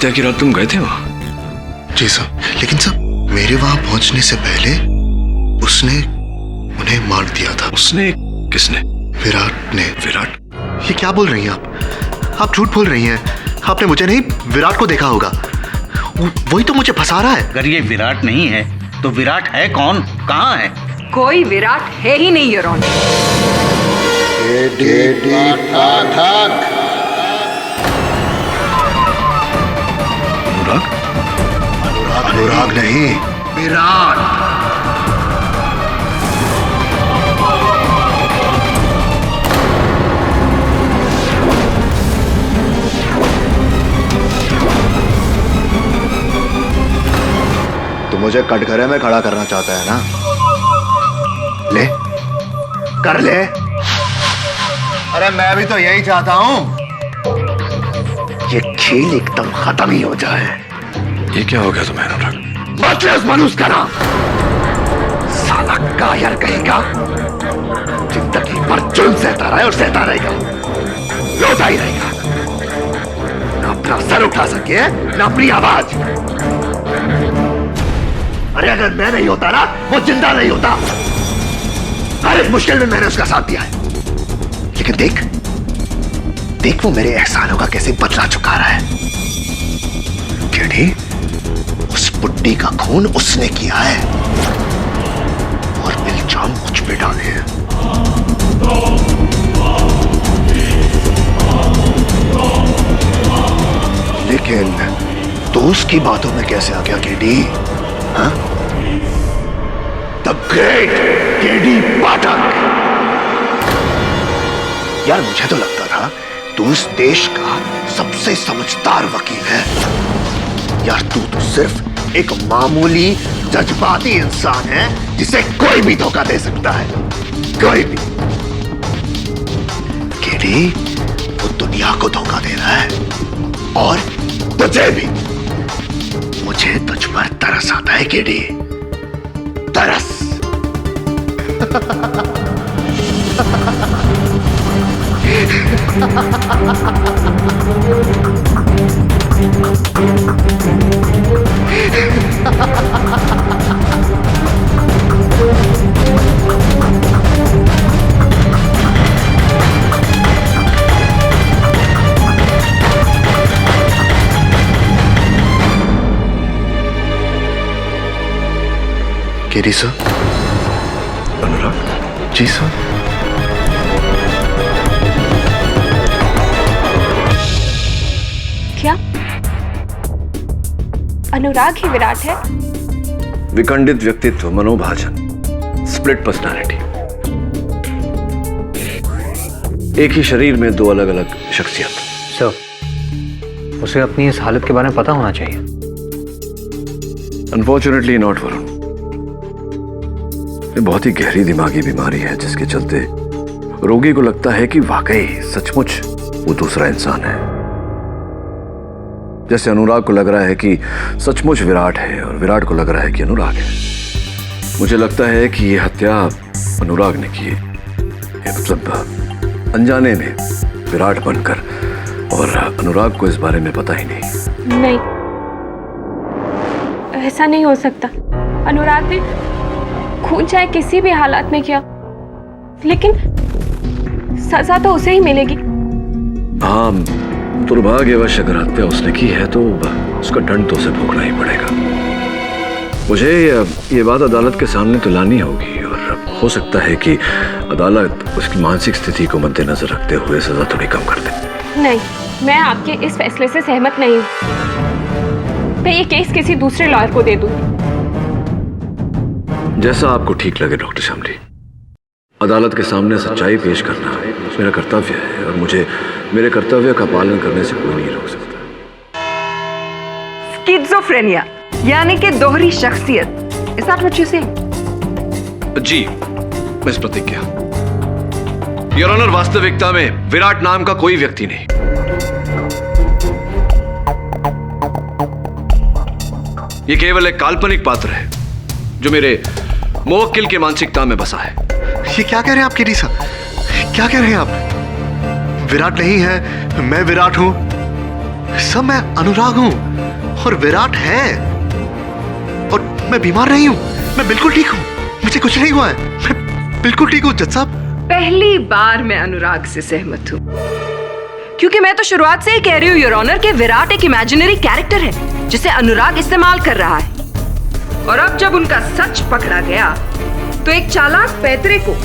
हत्या की रात तुम गए थे वहां? जी सर, लेकिन सर मेरे वहां पहुंचने से पहले उसने उन्हें मार दिया था। उसने? किसने? विराट ने। विराट? ये क्या बोल रही हैं आप झूठ बोल रही हैं। आपने मुझे नहीं, विराट को देखा होगा। वही तो मुझे फंसा रहा है। अगर ये विराट नहीं है तो विराट है कौन? कहाँ है? कोई विराट है ही नहीं योर ऑनर। अनुराग? अनुराग नहीं, विराट। तू मुझे कटघरे में खड़ा करना चाहता है ना? ले, कर ले। अरे मैं भी तो यही चाहता हूं, ये खेल एकदम खत्म ही हो जाए। ये क्या हो गया तुम्हें अनुराग? बदले उस मनुष्य का नाम। साला कायर कहेगा, जिंदगी भर जुल्म सहता रहा है और सहता रहेगा, रोता ही रहेगा। ना अपना सर उठा सके, ना अपनी आवाज। अरे अगर मैं नहीं होता ना, वो जिंदा नहीं होता। हर एक मुश्किल में मैंने उसका साथ दिया है। लेकिन देख देख, वो मेरे एहसानों का कैसे बदला चुका रहा है। केडी, उस बुड्ढी का खून उसने किया है और इल्जाम मुझ पे डाले हैं। लेकिन तो उसकी बातों में कैसे आ गया केडी? हाँ? द ग्रेट केडी पाठक। यार मुझे तो लगता था तू इस देश का सबसे समझदार वकील है। यार तू तो सिर्फ एक मामूली जज्बाती इंसान है जिसे कोई भी धोखा दे सकता है, कोई भी। केडी, वो दुनिया को धोखा दे रहा है और तुझे भी। मुझे तुझ पर तरस आता है केडी, तरस। KD sir. अनुराग? जी सर। क्या अनुराग ही विराट है? विखंडित व्यक्तित्व, मनोभाजन, स्प्लिट पर्सनालिटी। एक ही शरीर में दो अलग अलग शख्सियत। सर, उसे अपनी इस हालत के बारे में पता होना चाहिए। Unfortunately not Varun. ये बहुत ही गहरी दिमागी बीमारी है जिसके चलते रोगी को लगता है कि वाकई सचमुच वो दूसरा इंसान है। जैसे अनुराग को लग रहा है कि सचमुच विराट है और विराट को लग रहा है कि अनुराग है। मुझे लगता है कि ये हत्या अनुराग ने की है, मतलब अनजाने में विराट बनकर, और अनुराग को इस बारे में पता ही नहीं। नहीं, ऐसा नहीं हो सकता। अनुराग ने खून चाहे किसी भी हालात में किया, लेकिन सजा तो उसे ही मिलेगी। हाँ, दुर्भाग्यवश अगर हत्या उसने की है तो उसका दंड तो उसे भोगना ही पड़ेगा। मुझे ये बात अदालत के सामने तो लानी होगी और हो सकता है कि अदालत उसकी मानसिक स्थिति को मद्देनजर रखते हुए सजा थोड़ी कम कर दे। नहीं, मैं आपके इस फैसले से सहमत नहीं हूँ। मैं ये केस किसी दूसरे लॉयर को दे दूंगी। जैसा आपको ठीक लगे डॉक्टर शामली। अदालत के सामने सच्चाई पेश करना मेरा कर्तव्य है और मुझे मेरे कर्तव्य का पालन करने से कोई नहीं रोक सकता। स्किज़ोफ्रेनिया यानी कि दोहरी शख्सियत। Is that what you say? जी, मिस प्रतिज्ञा। योर ऑनर, वास्तविकता में विराट नाम का कोई व्यक्ति नहीं। ये केवल एक काल्पनिक पात्र है जो मेरे मुवक्किल की मानसिकता में बसा है। ये क्या कह रहे हैं आप केडी साहब? क्या कह रहे हैं आप? विराट नहीं है, मैं विराट हूं। सब मैं अनुराग हूं और विराट है, और मैं बीमार नहीं हूं, मैं बिल्कुल ठीक हूं, मुझे कुछ नहीं हुआ है, मैं बिल्कुल ठीक हूं जज साहब। पहली बार मैं अनुराग से सहमत हूँ, क्योंकि मैं तो शुरुआत से ही कह रही हूँ योर ऑनर कि विराट एक इमेजिनरी कैरेक्टर है जिसे अनुराग इस्तेमाल कर रहा है। और अब जब उनका सच पकड़ा गया तो एक चालाक पैतरे को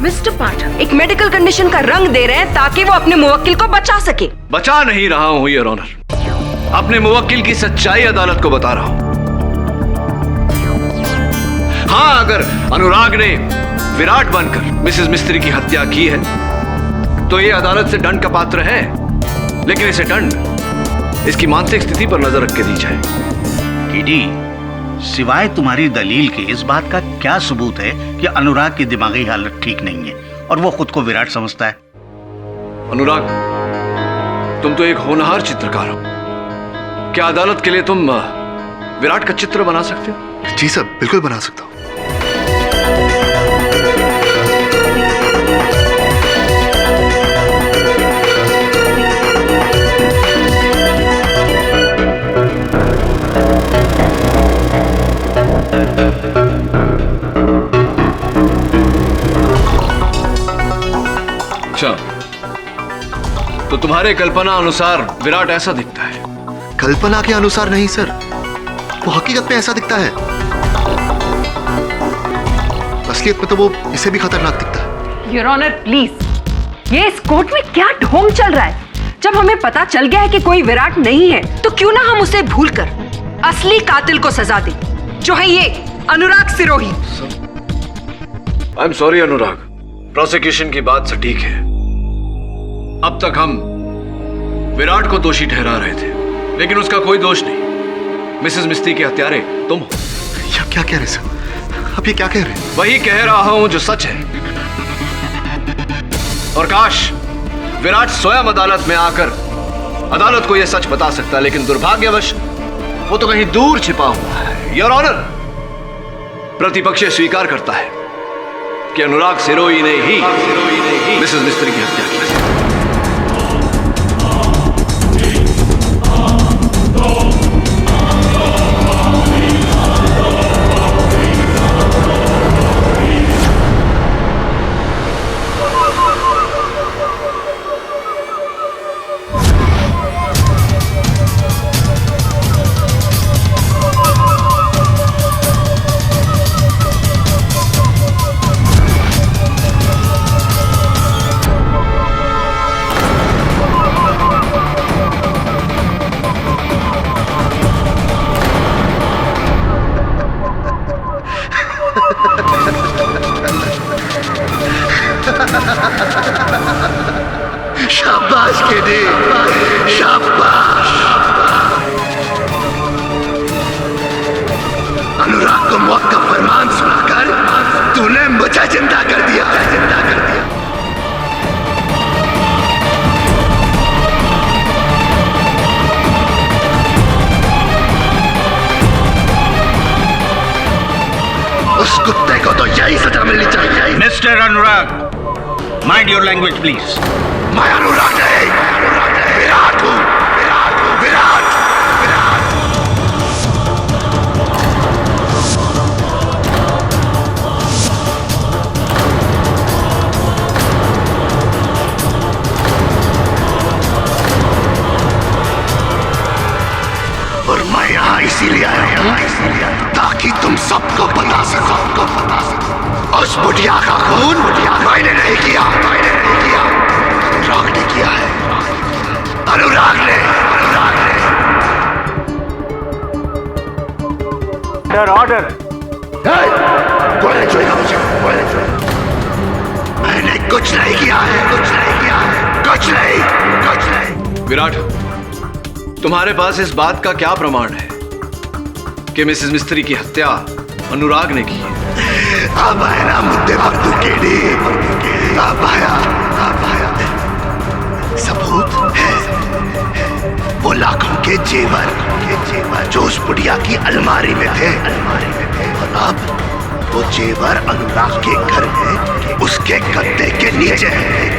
मिस्टर पाठक एक मेडिकल कंडीशन का रंग दे रहे हैं ताकि वो अपने मुवक्किल को बचा सके। बचा नहीं रहा हूं योर ऑनर, अपने मुवक्किल की सच्चाई अदालत को बता रहा हूं। हाँ, अगर अनुराग ने विराट बनकर मिसेस मिस्त्री की हत्या की है तो ये अदालत से दंड का पात्र है, लेकिन इसे दंड इसकी मानसिक स्थिति पर नजर रख के दी जाए। केडी, सिवाय तुम्हारी दलील के इस बात का क्या सबूत है कि अनुराग की दिमागी हालत ठीक नहीं है और वो खुद को विराट समझता है? अनुराग, तुम तो एक होनहार चित्रकार हो, क्या अदालत के लिए तुम विराट का चित्र बना सकते हो? जी सर, बिल्कुल बना सकता हूं। अच्छा, तो तुम्हारे कल्पना अनुसार विराट ऐसा दिखता है? कल्पना के अनुसार नहीं सर, वो हकीकत में ऐसा दिखता है। असलियत में तो वो इससे भी खतरनाक दिखता है। योर ऑनर प्लीज, ये इस कोर्ट में क्या ढोंग चल रहा है? जब हमें पता चल गया है कि कोई विराट नहीं है तो क्यों ना हम उसे भूलकर असली कातिल को सजा दें, जो है ये Anurag Sirohi. I am sorry Anurag, prosecution की बात सटीक है। अब तक हम विराट को दोषी ठहरा रहे थे, लेकिन उसका कोई दोष नहीं। मिसेस मिस्त्री के हत्यारे तुम हो। क्या कह रहे सर? अब ये क्या कह रहे हैं? वही कह रहा हूं जो सच है। और काश विराट स्वयं अदालत में आकर अदालत को यह सच बता सकता, लेकिन दुर्भाग्यवश वो तो कहीं दूर छिपा हुआ है। योर ऑनर, प्रतिपक्ष स्वीकार करता है कि अनुराग सिरोही ने ही मिसेस मिस्त्री की हत्या की। शाबाश केडी, शाबाश। अनुराग को मौत का फरमान सुनाकर तूने मुझे जिंदा कर दिया, जिंदा कर दिया। उस कुत्ते को तो यही सजा मिलनी चाहिए। Mister Anurag, mind your language please. मैं अनुराग नहीं, विराट हूं, विराट, विराट। और मैं यहाँ इसीलिए आया हूँ ताकि तुम सबको बता सको, उस बुढ़िया का खून मैंने नहीं किया, मैंने नहीं किया, अनुराग ने किया है, अनुराग ने। Sir order. कोई नहीं छुएगा मुझे, कोई नहीं छुएगा। मैंने कुछ नहीं किया है, कुछ नहीं किया है, कुछ नहीं, कुछ नहीं। विराट, तुम्हारे पास इस बात का क्या प्रमाण है कि मिसेस मिस्त्री की हत्या अनुराग ने की है? अब आया ना मुद्दे पर तू केडी, अब आया, अब आया। सबूत है, वो लाखों के जेवर जो उस बुढ़िया की अलमारी में थे, और अब वो जेवर अनुराग के घर में उसके गद्दे के नीचे,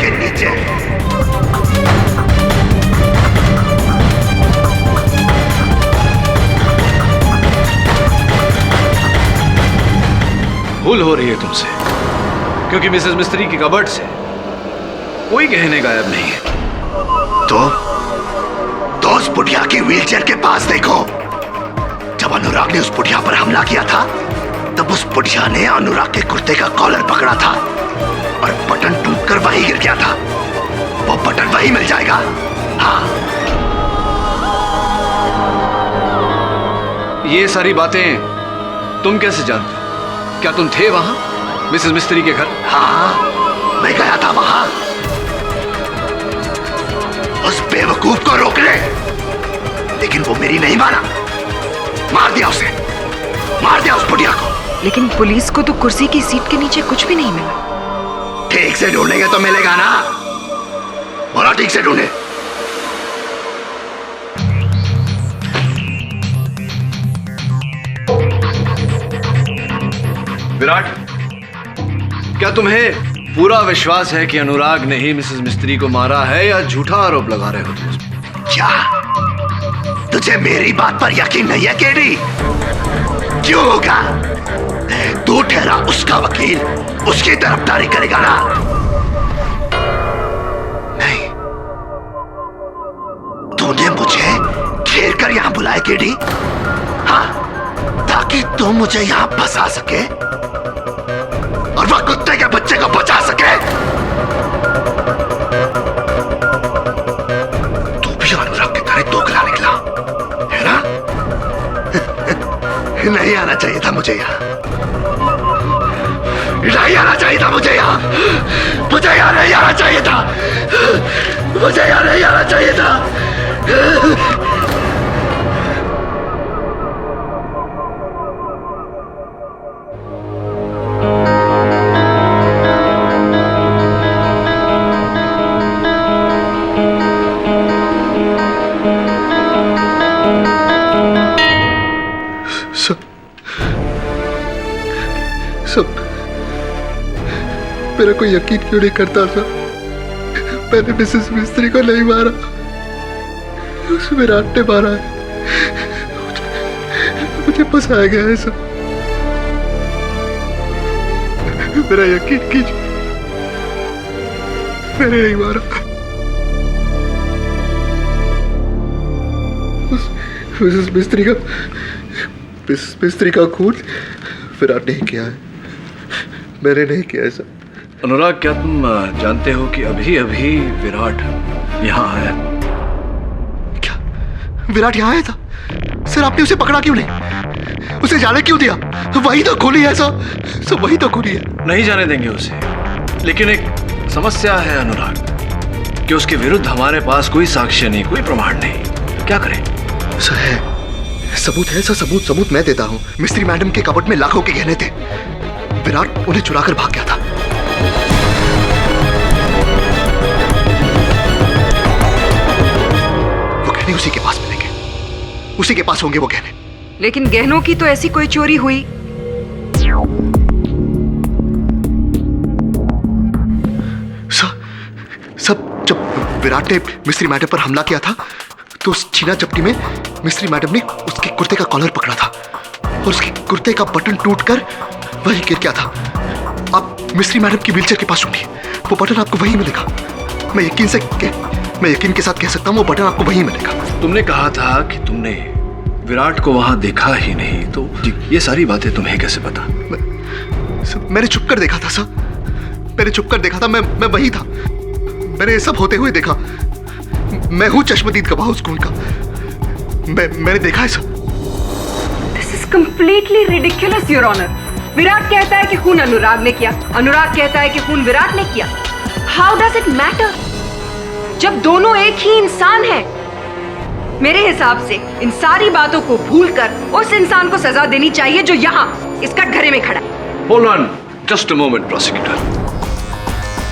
के नीचे। भूल हो रही है तुमसे, क्योंकि मिसेस मिस्त्री की कबर्ड से कोई गहने गायब नहीं है। तो उस बुढ़िया की व्हीलचेयर के पास देखो। जब अनुराग ने उस बुढ़िया पर हमला किया था, तब उस बुढ़िया ने अनुराग के कुर्ते का कॉलर पकड़ा था और बटन टूटकर वहीं गिर गया था। वो बटन वहीं मिल जाएगा। हाँ, ये सारी बातें तुम कैसे जानते हो? क्या तुम थे वहां मिसेस मिस्त्री के घर? हाँ, मैं गया था वहां। उस बेवकूफ को रोक ले, लेकिन वो मेरी नहीं माना। मार दिया उसे, मार दिया उस बुढ़िया को। लेकिन पुलिस को तो कुर्सी की सीट के नीचे कुछ भी नहीं मिला। ठीक से ढूंढेंगे तो मिलेगा ना। बोला ठीक से ढूंढे। विराट, क्या तुम्हें पूरा विश्वास है कि अनुराग ने ही मिसेस मिस्त्री को मारा है, या झूठा आरोप लगा रहे हो तुम उस पर? क्या तुझे मेरी बात पर यकीन नहीं है केडी? क्यों होगा? तू ठहरा उसका वकील, उसकी तरफदारी करेगा ना? नहीं, तूने मुझे घेर कर यहां बुलाया केडी, हाँ, ताकि तू मुझे यहां फंसा सके और वह कुत्ते के बच्चे को बचा सके। तू भी अनुराग की तरह दोगला निकला है ना? नहीं आना चाहिए था मुझे यहाँ, नहीं आना चाहिए था मुझे यहाँ, मुझे यहाँ नहीं आना चाहिए था, मुझे यहाँ नहीं आना चाहिए था। मेरा कोई यकीन क्यों नहीं करता था? मैंने मिसेस मिस्त्री को नहीं मारा, उस विराट ने मारा है। मुझे फंसाया गया है सब। मेरा यकीन कीजिए, मैंने नहीं मारा। उस मिसेस मिस्त्री का खून विराट नहीं किया है, मैंने नहीं किया ऐसा। अनुराग, क्या तुम जानते हो कि अभी अभी विराट यहाँ आया? क्या विराट यहाँ आया था? सर, आपने उसे पकड़ा क्यों नहीं? उसे जाने क्यों दिया? वही तो खूनी है सर, वही तो खूनी है। नहीं जाने देंगे उसे, लेकिन एक समस्या है अनुराग, कि उसके विरुद्ध हमारे पास कोई साक्ष्य नहीं, कोई प्रमाण नहीं। क्या करें? सर है, सबूत है सर, सबूत मैं देता हूँ। मिस्त्री मैडम के कपबोर्ड में लाखों के गहने थे, विराट उन्हें चुराकर भाग गया था। उसी के पास मिलेंगे, उसी के पास होंगे वो गहने। लेकिन गहनों की तो ऐसी कोई चोरी हुई? सब जब विराट ने मिस्त्री मैडम पर हमला किया था, तो उस छीना झपटी में मिस्त्री मैडम ने उसके कुर्ते का कॉलर पकड़ा था और उसके कुर्ते का बटन टूटकर वहीं गिर गया था। आप मिस्त्री मैडम की व्हीलचेयर के पास ढूंढिए, वो बटन आपको वहीं मिलेगा। मैं यकीन के साथ कह सकता हूँ, वो बटन आपको वहीं मिलेगा। तुमने कहा था कि तुमने विराट को वहां देखा ही नहीं, तो ये सारी बातें तुम्हें कैसे पता? मैंने छुप कर देखा था सर, मैंने छुप कर देखा था। मैं वही था, मैंने ये सब होते हुए देखा। मैं हूँ चश्मदीद गवाह उस खून का, मैंने देखा है sir. This is completely ridiculous your honour. Virat कहता है कि खून अनुराग ने किया, अनुराग कहता है कि खून विराट ने किया। हाउ डज इट मैटर जब दोनों एक ही इंसान हैं? मेरे हिसाब से इन सारी बातों को भूलकर उस इंसान को सजा देनी चाहिए जो यहाँ इस कटघरे में खड़ा है। Hold on just a moment prosecutor.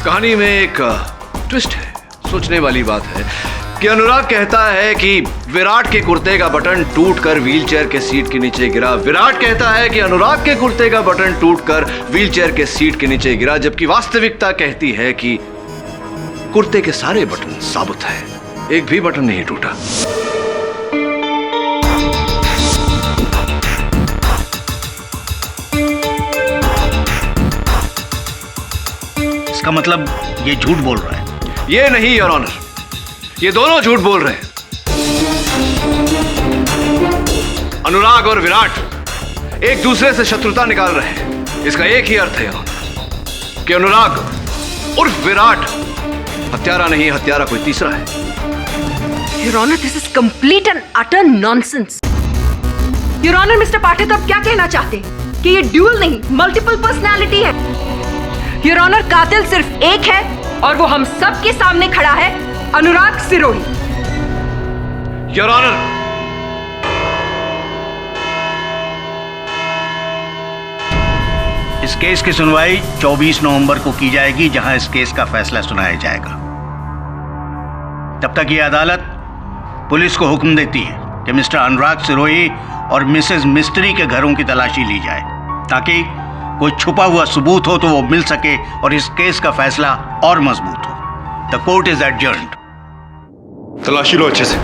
कहानी में एक ट्विस्ट है, सोचने वाली बात है कि अनुराग कहता है कि विराट के कुर्ते का बटन टूटकर व्हीलचेयर के सीट के नीचे गिरा। विराट कहता है कि अनुराग के कुर्ते का बटन टूटकर व्हीलचेयर के सीट के नीचे गिरा, जबकि वास्तविकता कहती है कि कुर्ते के सारे बटन साबुत है, एक भी बटन नहीं टूटा। इसका मतलब ये झूठ बोल रहा है। ये नहीं योर ऑनर, ये दोनों झूठ बोल रहे हैं। अनुराग और विराट एक दूसरे से शत्रुता निकाल रहे हैं। इसका एक ही अर्थ है योर ऑनर कि अनुराग उर्फ विराट हत्यारा नहीं, हत्यारा कोई तीसरा है। Your honour, this is complete and utter nonsense. Your honour, mister Pathak तो अब क्या कहना चाहते हैं कि ये ड्यूल नहीं मल्टीपल पर्सनालिटी है? योर ऑनर, कातिल सिर्फ एक है और वो हम सब के सामने खड़ा है, अनुराग सिरोही। योर ऑनर, इस केस की सुनवाई 24 नवंबर को की जाएगी, जहां इस केस का फैसला सुनाया जाएगा। तब तक ये अदालत पुलिस को हुक्म देती है कि मिस्टर अनुराग सिरोही और मिसेस मिस्त्री के घरों की तलाशी ली जाए, ताकि कोई छुपा हुआ सबूत हो तो वो मिल सके और इस केस का फैसला और मजबूत हो। The court is adjourned. तलाशी लो अच्छे से।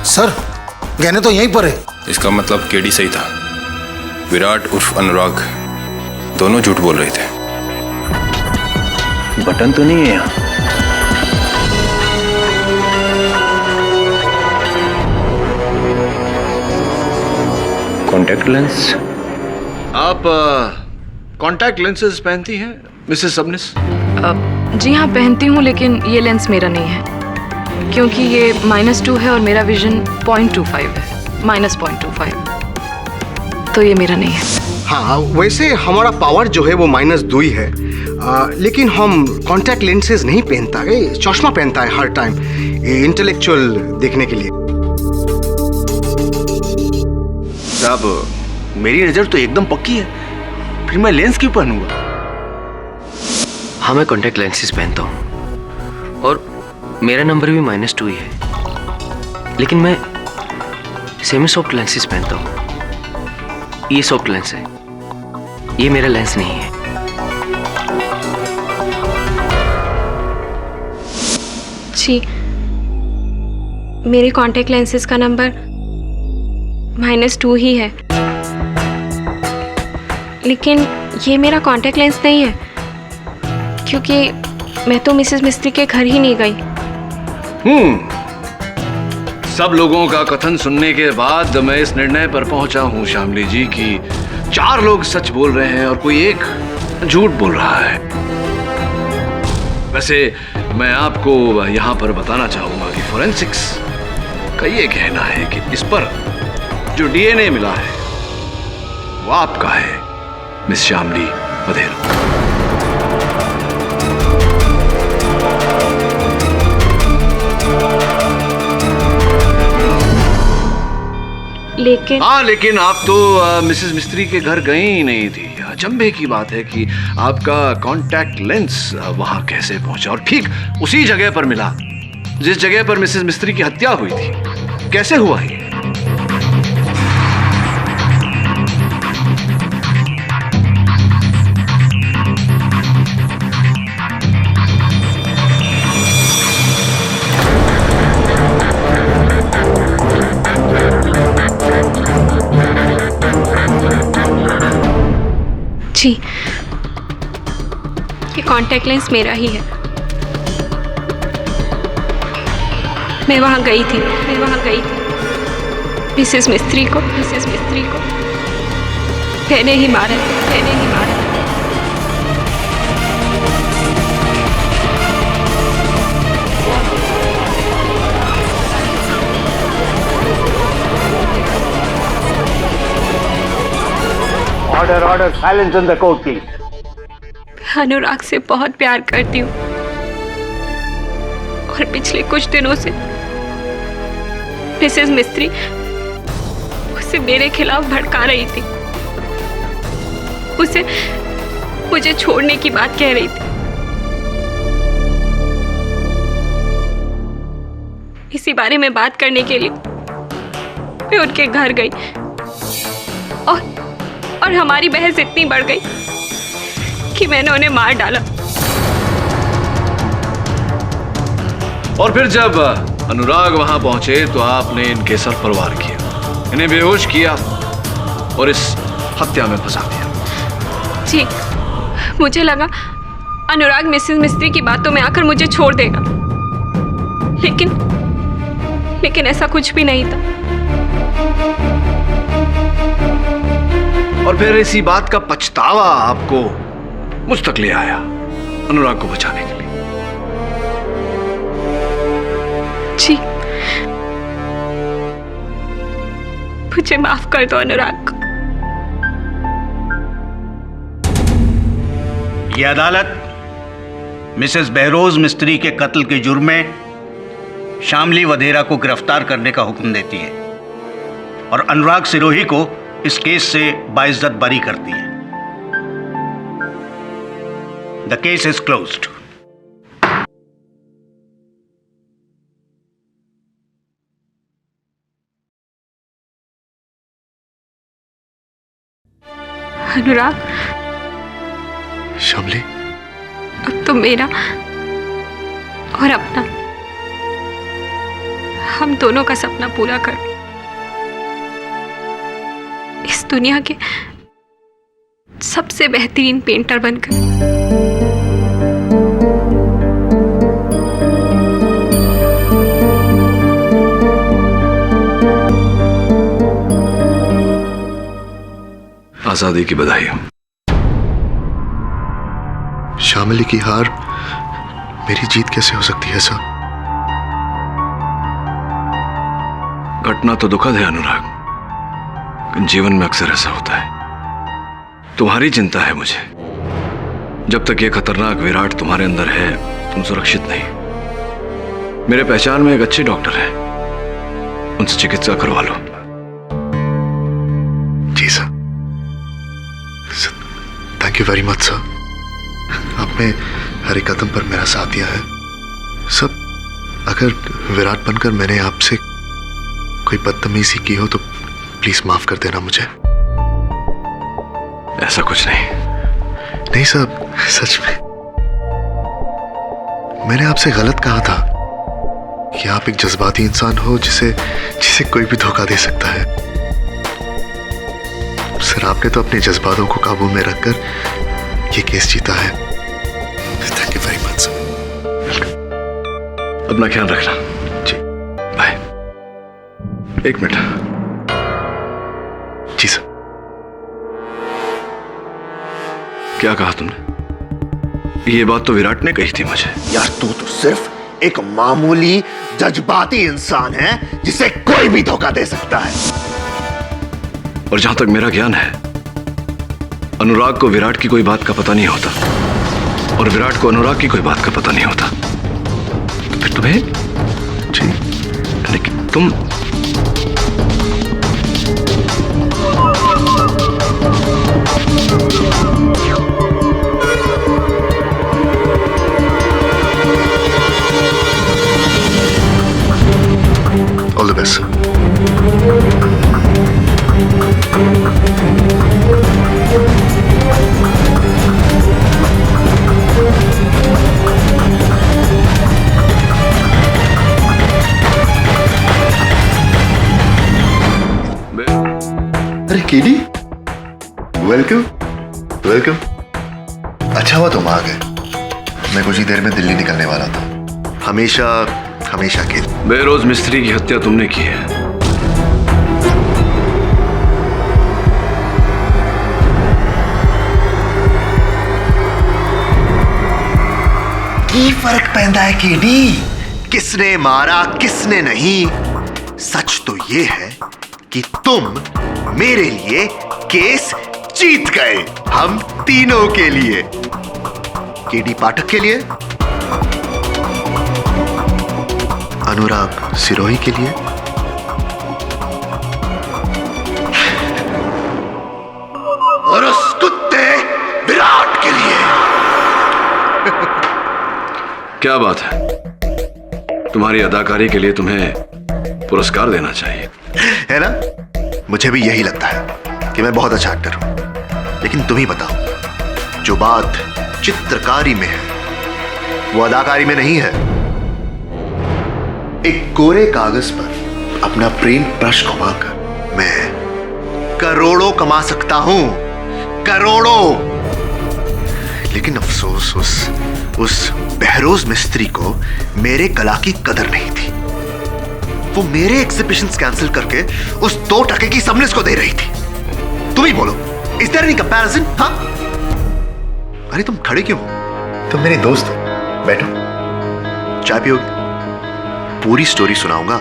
सर, गहने तो यहीं पर है। इसका मतलब केडी सही था। विराट उर्फ अनुराग दोनों झूठ बोल रहे थे। बटन तो नहीं है यहाँ। Contact lens. आप कॉन्टैक्ट लेंसेज पहनती हैं मिसेस सबनिस? जी हाँ, पहनती हूँ, लेकिन ये लेंस मेरा नहीं है क्योंकि ये -2 है और मेरा विजन 0.25 है, -0.25, तो ये मेरा नहीं है। हाँ, वैसे हमारा पावर जो है वो -2 ही है, लेकिन हम कॉन्टैक्ट लेंसेज नहीं पहनता है, चश्मा पहनता है हर टाइम, इंटेलेक्चुअल देखने के लिए। साहब, मेरी नजर तो एकदम पक्की है, फिर मैं लेंस क्यों पहनूंगा? हाँ, मैं कॉन्टैक्ट लेंसेज पहनता हूँ और मेरा नंबर भी -2 ही है, लेकिन मैं सेमी सॉफ्ट लेंसेज पहनता हूँ। ये सॉफ्ट लेंस है, ये मेरा लेंस नहीं है। जी, मेरे कॉन्टैक्ट लेंसेज का नंबर -2 ही है, लेकिन ये मेरा कॉन्टैक्ट लेंस नहीं है क्योंकि मैं तो मिसेस मिस्त्री के घर ही नहीं गई। सब लोगों का कथन सुनने के बाद मैं इस निर्णय पर पहुंचा हूं श्यामली जी कि 4 लोग सच बोल रहे हैं और कोई एक झूठ बोल रहा है। वैसे मैं आपको यहां पर बताना चाहूंगा कि फोरेंसिक्स का ये कहना है कि इस पर जो डीएनए मिला है वो आपका है, मिस श्यामली बधेल। लेकिन आप तो मिसेस मिस्त्री के घर गई ही नहीं थी। अचंभे की बात है कि आपका कॉन्टैक्ट लेंस वहां कैसे पहुंचा और ठीक उसी जगह पर मिला जिस जगह पर मिसेस मिस्त्री की हत्या हुई थी। कैसे हुआ ये? जी, ये कॉन्टैक्ट लेंस मेरा ही है। मैं वहां गई थी मिसेस मिस्त्री को मैंने ही मारा। Order, silence in the court please. Anurag से बहुत प्यार करती हूँ और पिछले कुछ दिनों से मिसेस मिस्त्री उसे मेरे खिलाफ भड़का रही थी, उसे मुझे छोड़ने की बात कह रही थी। इसी बारे में बात करने के लिए मैं उनके घर गई और हमारी बहस इतनी बढ़ गई कि मैंने उन्हें मार डाला। और फिर जब अनुराग वहां पहुंचे तो आपने इनके सर पर वार किया, इन्हें बेहोश किया और इस हत्या में फंसा दिया। जी, मुझे लगा अनुराग मिसेस मिस्त्री की बातों में आकर मुझे छोड़ देगा, लेकिन ऐसा कुछ भी नहीं था। और फिर इसी बात का पछतावा आपको मुझ तक ले आया अनुराग को बचाने के लिए। जी, मुझे माफ कर दो अनुराग। यह अदालत मिसेस बहरोज मिस्त्री के कत्ल के जुर्म में शामली वधेरा को गिरफ्तार करने का हुक्म देती है और अनुराग सिरोही को इस केस से बाइज्जत बरी करती है। The case is closed. Anurag, Shamli, अब तो मेरा और अपना, हम दोनों का सपना पूरा कर इस दुनिया के सबसे बेहतरीन पेंटर बनकर। आजादी की बधाई हो। शामली की हार मेरी जीत कैसे हो सकती है सर? घटना तो दुखद है अनुराग, लेकिन जीवन में अक्सर ऐसा होता है। तुम्हारी चिंता है मुझे। जब तक ये खतरनाक विराट तुम्हारे अंदर है, तुम सुरक्षित नहीं। मेरे पहचान में एक अच्छे डॉक्टर है, उनसे चिकित्सा करवा लो। जी sir, thank you very much sir. आपने हर एक कदम पर मेरा साथ दिया है। सब अगर विराट बनकर मैंने आपसे कोई बदतमीजी की हो तो प्लीज माफ कर देना मुझे। ऐसा कुछ नहीं साहब, सच में मैंने आपसे गलत कहा था कि आप एक जज्बाती इंसान हो जिसे कोई भी धोखा दे सकता है। सर, आपने तो अपने जज्बातों को काबू में रखकर ये केस जीता है। Thank you very much sir. अपना ख्याल रखना। जी, बाय। एक मिनट। जी सर। क्या कहा तुमने? ये बात तो विराट ने कही थी मुझे। यार, तू तो सिर्फ एक मामूली जज्बाती इंसान है जिसे कोई भी धोखा दे सकता है। और जहां तक मेरा ज्ञान है, अनुराग को विराट की कोई बात का पता नहीं होता और विराट को अनुराग की कोई बात का पता नहीं होता। तो फिर तुम्हें जी, लेकिन तुम ऑल द बेस्ट। अरे केडी, वेलकम वेलकम। अच्छा हुआ तुम आ गए, मैं कुछ ही देर में दिल्ली निकलने वाला था। हमेशा हमेशा के लिए। बहरोज मिस्त्री की हत्या तुमने की है। की फर्क पैदा है केडी, किसने मारा किसने नहीं। सच तो ये है कि तुम मेरे लिए केस जीत गए, हम तीनों के लिए। केडी पाठक के लिए, अनुराग सिरोही के लिए और उस कुत्ते विराट के लिए। क्या बात है, तुम्हारी अदाकारी के लिए तुम्हें पुरस्कार देना चाहिए, है ना? मुझे भी यही लगता है कि मैं बहुत अच्छा एक्टर हूं। लेकिन तुम ही बताओ, जो बात चित्रकारी में है वो अदाकारी में नहीं है। एक कोरे कागज पर अपना प्रेम ब्रश घुमाकर मैं करोड़ों कमा सकता हूं, करोड़ों। लेकिन अफसोस उस बहरोज मिस्त्री को मेरे कला की कदर नहीं थी। वो मेरे एग्जिबिशंस कैंसिल करके उस 2 टके की सबनेस को दे रही थी। तुम ही बोलो, इज देयर एनी कंपैरिजन? हाँ? अरे तुम खड़े क्यों हो? तुम मेरे दोस्त हो, बैठो, चाय पियोगे? पूरी स्टोरी सुनाऊंगा।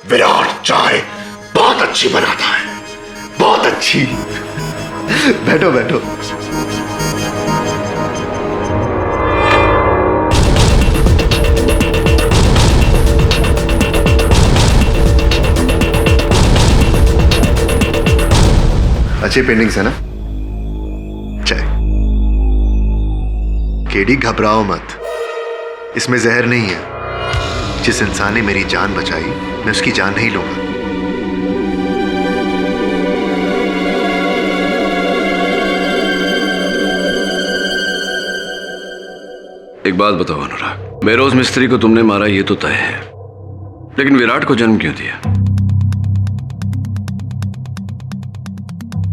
विराट चाय बहुत अच्छी बनाता है, बहुत अच्छी। बैठो बैठो। अच्छी पेंटिंग्स है ना? चाय। केडी घबराओ मत, इसमें जहर नहीं है। जिस इंसान ने मेरी जान बचाई, मैं उसकी जान नहीं लूंगा। एक बात बताओ अनुराग, बहरोज मिस्त्री को तुमने मारा ये तो तय है, लेकिन विराट को जन्म क्यों दिया?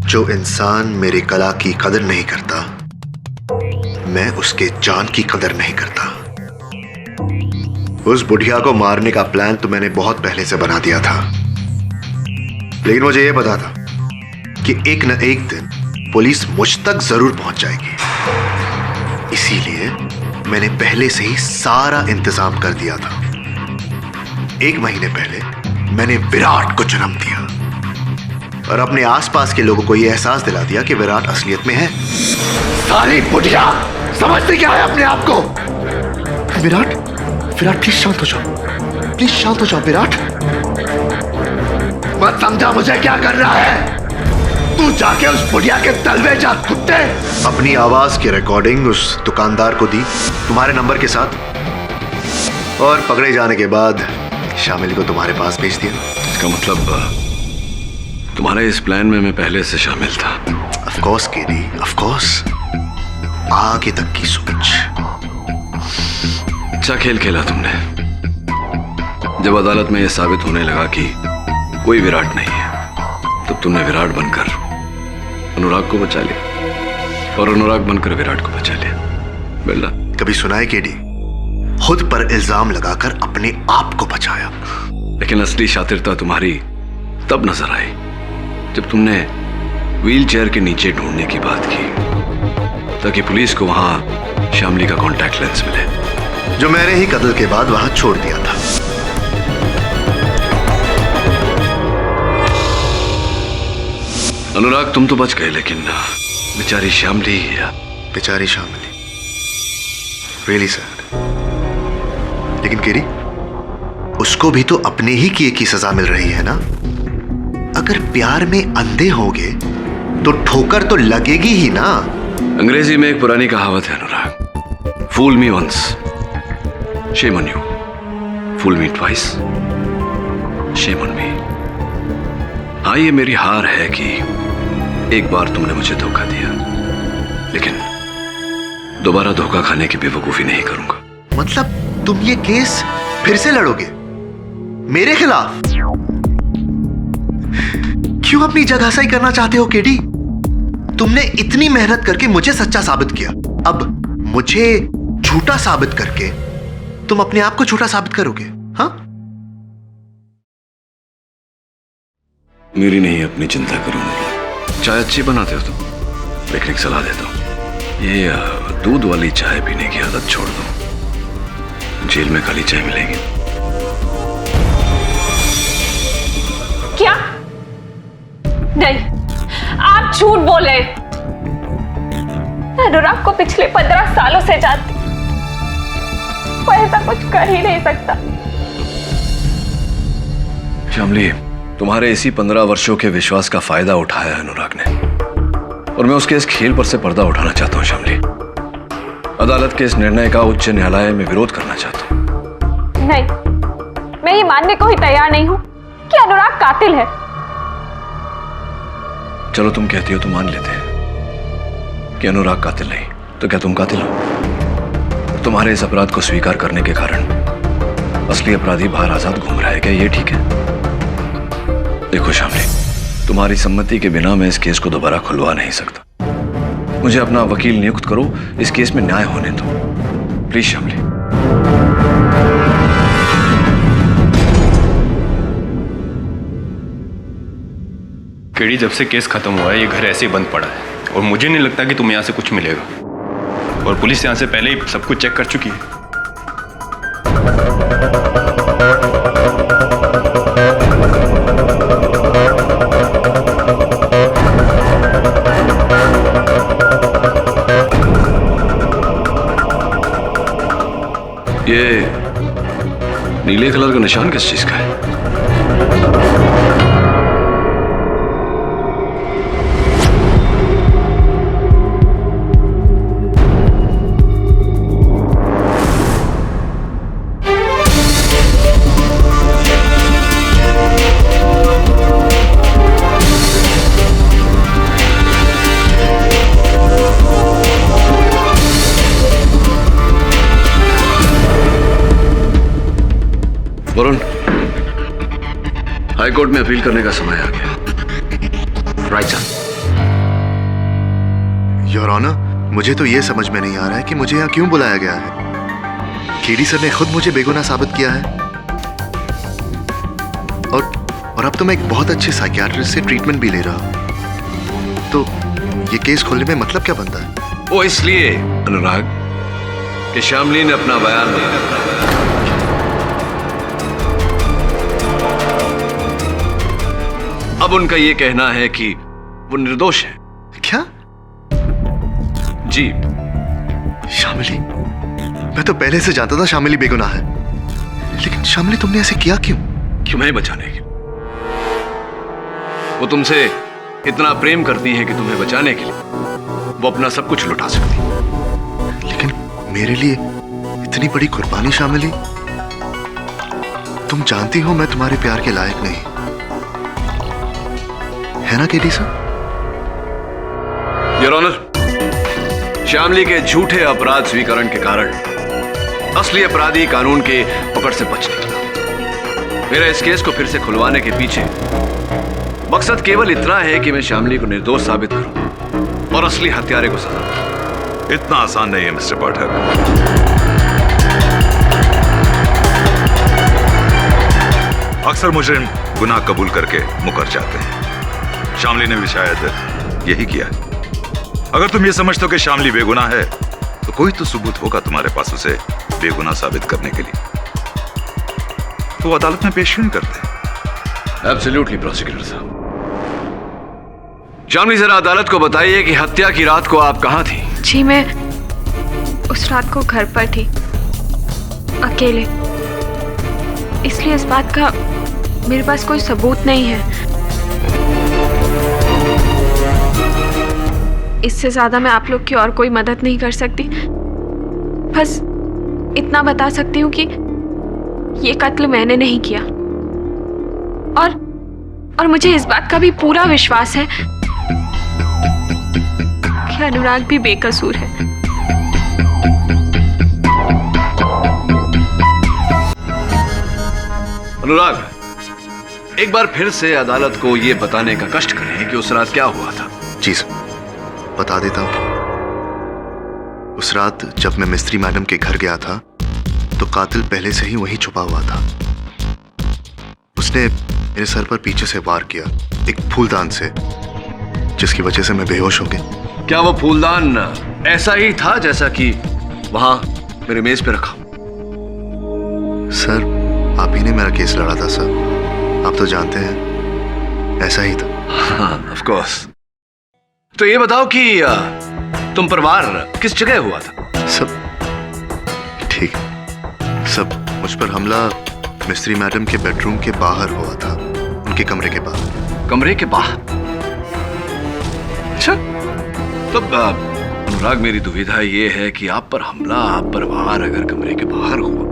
जो इंसान मेरी कला की कदर नहीं करता, मैं उसके जान की कदर नहीं करता। उस बुढ़िया को मारने का प्लान तो मैंने बहुत पहले से बना दिया था, लेकिन मुझे यह पता था कि एक न एक दिन पुलिस मुझ तक जरूर पहुंच जाएगी। इसीलिए मैंने पहले से ही सारा इंतजाम कर दिया था। 1 महीने पहले मैंने विराट को जन्म दिया और अपने आसपास के लोगों को यह एहसास दिला दिया कि विराट असलियत में है। साली बुढ़िया, समझते क्या है अपने आप को? विराट, विराट प्लीज शांत हो जाओ, प्लीज शांत हो जाओ विराट। मत समझा मुझे क्या कर रहा है। तू जाके उस बुढ़िया के तलवे जा कुत्ते। अपनी आवाज की रिकॉर्डिंग उस दुकानदार को दी तुम्हारे नंबर के साथ, और पकड़े जाने के बाद शामिल को तुम्हारे पास भेज दिया। इसका मतलब तुम्हारे इस प्लान में मैं पहले से शामिल था। Of course KD, of course. आगे तक की सोच। अच्छा खेल खेला तुमने। जब अदालत में यह साबित होने लगा कि कोई विराट नहीं है, तब तुमने विराट बनकर अनुराग को बचा लिया और अनुराग बनकर विराट को बचा लिया। बेल्ला, कभी सुना है केडी? खुद पर इल्जाम लगाकर अपने आप को बचाया। लेकिन असली शातिरता तुम्हारी तब नजर आई जब तुमने व्हील चेयर के नीचे ढूंढने की बात की, ताकि पुलिस को वहां शामली का कॉन्टैक्ट लेंस मिले, जो मैंने ही कत्ल के बाद वहां छोड़ दिया था। अनुराग तुम तो बच गए, लेकिन बेचारी शामली। बेचारी शामली, रियली सैड। लेकिन केडी, उसको भी तो अपने ही किए की सजा मिल रही है ना। अगर प्यार में अंधे होंगे तो ठोकर तो लगेगी ही ना। अंग्रेजी में एक पुरानी कहावत है Anurag, fool me once, shame on you, fool me twice, shame on me. हाँ, ये मेरी हार है कि एक बार तुमने मुझे धोखा दिया, लेकिन दोबारा धोखा खाने की बेवकूफी नहीं करूंगा। मतलब तुम ये केस फिर से लड़ोगे मेरे खिलाफ? क्यों अपनी जगहसाई करना चाहते हो केडी? तुमने इतनी मेहनत करके मुझे सच्चा साबित किया, अब मुझे झूठा साबित करके तुम अपने आप को झूठा साबित करोगे? हाँ? मेरी नहीं, अपनी चिंता करो। चाय अच्छी बनाते हो तुम, लेकिन एक सलाह देता हूं, ये दूध वाली चाय पीने की आदत छोड़ दो। जेल में खाली चाय मिलेगी। क्या? नहीं, आप झूठ बोल रहे। अनुराग को पिछले 15 सालों से जानती, वो ऐसा कुछ कर ही नहीं सकता। शामली, तुम्हारे इसी 15 वर्षों के विश्वास का फायदा उठाया अनुराग ने, और मैं उसके इस खेल पर से पर्दा उठाना चाहता हूं। शामली, अदालत के इस निर्णय का उच्च न्यायालय में विरोध करना चाहता हूं। नहीं, मैं ये मानने को ही तैयार नहीं हूं कि अनुराग कातिल है। चलो, तुम कहती हो तो मान लेते हैं कि अनुराग कातिल नहीं, तो क्या तुम कातिल हो? तुम्हारे इस अपराध को स्वीकार करने के कारण असली अपराधी बाहर आजाद घूम रहा है, क्या ये ठीक है? देखो शामली, तुम्हारी सम्मति के बिना मैं इस केस को दोबारा खुलवा नहीं सकता। मुझे अपना वकील नियुक्त करो, इस केस में न्याय होने दो। प्लीज शामली। केडी, जब से केस खत्म हुआ है ये घर ऐसे ही बंद पड़ा है और मुझे नहीं लगता कि तुम्हें यहाँ से कुछ मिलेगा। और पुलिस यहाँ से पहले ही सब कुछ चेक कर चुकी है। ये नीले कलर का निशान किस चीज का है? वरुण, हाईकोर्ट में अपील करने का समय आ गया। Right sir. योर ऑनर, मुझे तो ये समझ में नहीं आ रहा है कि मुझे यहाँ क्यों बुलाया गया है। केडी सर ने खुद मुझे बेगुनाह साबित किया है और अब तो मैं एक बहुत अच्छे साइकियाट्रिस्ट से ट्रीटमेंट भी ले रहा हूँ। तो ये केस खोलने में मतलब क्या बनता है? वो इसलिए अनुराग कि शामली ने अपना बयान दिया। अब उनका यह कहना है कि वो निर्दोष है। क्या? जी। शामली, मैं तो पहले से जानता था शामली बेगुनाह है, लेकिन शामली तुमने ऐसे किया क्यों? क्यों? मैं बचाने के। वो तुमसे इतना प्रेम करती है कि तुम्हें बचाने के लिए वो अपना सब कुछ लुटा सकती है। लेकिन मेरे लिए इतनी बड़ी कुर्बानी शामली, तुम जानती हो मैं तुम्हारे प्यार के लायक नहीं, है ना KD sir? Your honour, Shamli के झूठे अपराध स्वीकरण के कारण असली अपराधी कानून के पकड़ से बच निकला। मेरा इस केस को फिर से खुलवाने के पीछे मकसद केवल इतना है कि मैं शामली को निर्दोष साबित करूं और असली हत्यारे को सजा दूं। इतना आसान नहीं है मिस्टर पाठक। अक्सर मुजरिम गुनाह कबूल करके मुकर जाते हैं। शामली ने भी शायद यही किया। अगर तुम ये समझते हो कि शामली बेगुनाह है तो कोई तो सबूत होगा तुम्हारे पास उसे बेगुनाह साबित करने के लिए। तो अदालत में पेश क्यों नहीं करते? एब्सोल्युटली प्रोसिक्यूटर साहब। शामली, जरा अदालत को बताइए कि हत्या की रात को आप कहां थी? जी, मैं उस रात को घर पर थी, अकेले। इसलिए इस बात का मेरे पास कोई सबूत नहीं है। इससे ज्यादा मैं आप लोग की और कोई मदद नहीं कर सकती। बस इतना बता सकती हूँ कि ये कत्ल मैंने नहीं किया और मुझे इस बात का भी पूरा विश्वास है कि अनुराग भी बेकसूर है। अनुराग, एक बार फिर से अदालत को यह बताने का कष्ट करें कि उस रात क्या हुआ था। जी सर, बता देता हूं। उस रात जब मैं मिस्त्री मैडम के घर गया था तो कातिल पहले से ही वहीं छुपा हुआ था। उसने मेरे सर पर पीछे से वार किया, एक फूलदान से, जिसकी वजह से मैं बेहोश हो गया। क्या वो फूलदान ऐसा ही था जैसा कि वहां मेरे मेज पे रखा? सर, आप ही ने मेरा केस लड़ा था सर, आप तो जानते हैं ऐसा ही था। हाँ, ऑफ कोर्स। तो ये बताओ कि तुम पर वार किस जगह हुआ था? सब ठीक है। सब मुझ पर हमला मिस्त्री मैडम के बेडरूम के बाहर हुआ था, उनके कमरे के बाहर। कमरे के बाहर? अच्छा, तब अनुराग, मेरी दुविधा ये है कि आप पर हमला, आप पर वार अगर कमरे के बाहर हुआ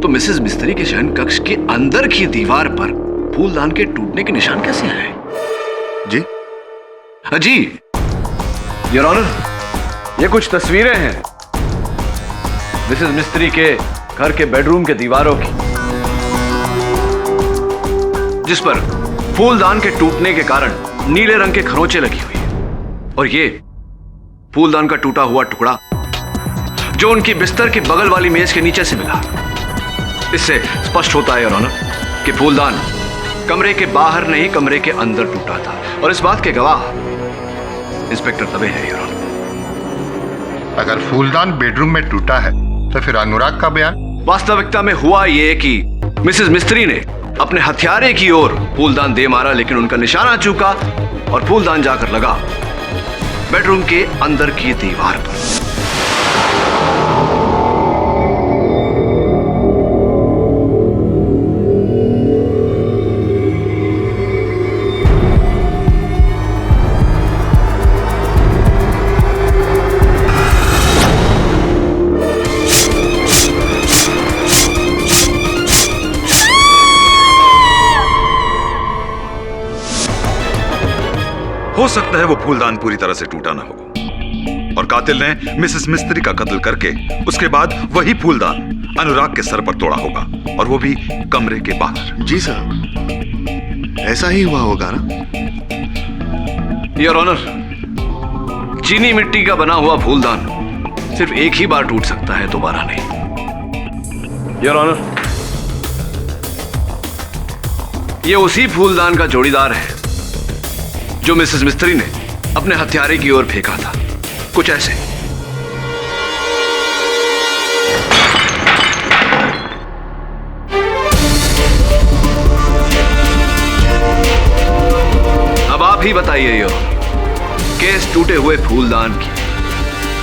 तो मिसेस मिस्त्री के शयन कक्ष के अंदर की दीवार पर फूलदान के टूटने के निशान कैसे आए? जी जी, योर ऑनर, ये कुछ तस्वीरें हैं मिसेस मिस्त्री के घर के बेडरूम के दीवारों की, जिस पर फूलदान के टूटने के कारण नीले रंग के खरोंचे लगी हुई है। और ये फूलदान का टूटा हुआ टुकड़ा जो उनकी बिस्तर की बगल वाली मेज के नीचे से मिला। इससे स्पष्ट होता है योर ऑनर कि फूलदान कमरे के बाहर नहीं कमरे के अंदर टूटा था, और इस बात के गवाह इंस्पेक्टर तबे है योर ऑनर। अगर फूलदान बेडरूम में टूटा है तो फिर अनुराग का बयान? वास्तविकता में हुआ यह कि मिसेस मिस्त्री ने अपने हथियारे की ओर फूलदान दे मारा, लेकिन उनका निशाना चूका और फूलदान जाकर लगा बेडरूम के अंदर की दीवार पर। हो सकता है वो फूलदान पूरी तरह से टूटा ना हो और कातिल ने मिसेस मिस्त्री का कत्ल करके उसके बाद वही फूलदान अनुराग के सर पर तोड़ा होगा, और वो भी कमरे के बाहर। जी साहब, ऐसा ही हुआ होगा ना? योर ऑनर, चीनी मिट्टी का बना हुआ फूलदान सिर्फ एक ही बार टूट सकता है, दोबारा नहीं। योर ऑनर, ये उसी फूलदान का जोड़ीदार है जो मिसेस मिस्त्री ने अपने हथियारे की ओर फेंका था, कुछ ऐसे। अब आप ही बताइए यो, केस टूटे हुए फूलदान की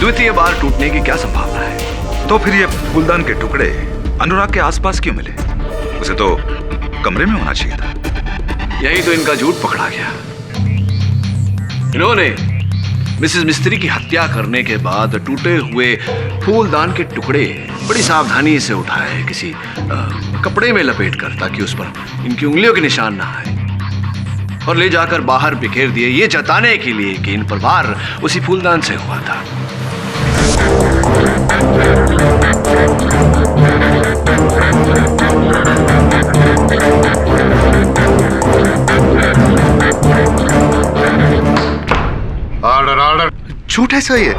द्वितीय बार टूटने की क्या संभावना है? तो फिर ये फूलदान के टुकड़े अनुराग के आसपास क्यों मिले? उसे तो कमरे में होना चाहिए था। यही तो इनका झूठ पकड़ा गया। इन्होंने मिसेस मिस्त्री की हत्या करने के बाद टूटे हुए फूलदान के टुकड़े बड़ी सावधानी से उठाए, किसी कपड़े में लपेट कर, ताकि उस पर इनकी उंगलियों के निशान ना आए, और ले जाकर बाहर बिखेर दिए, ये जताने के लिए कि इन पर वार उसी फूलदान से हुआ था। Order order. झूठ है सर, ये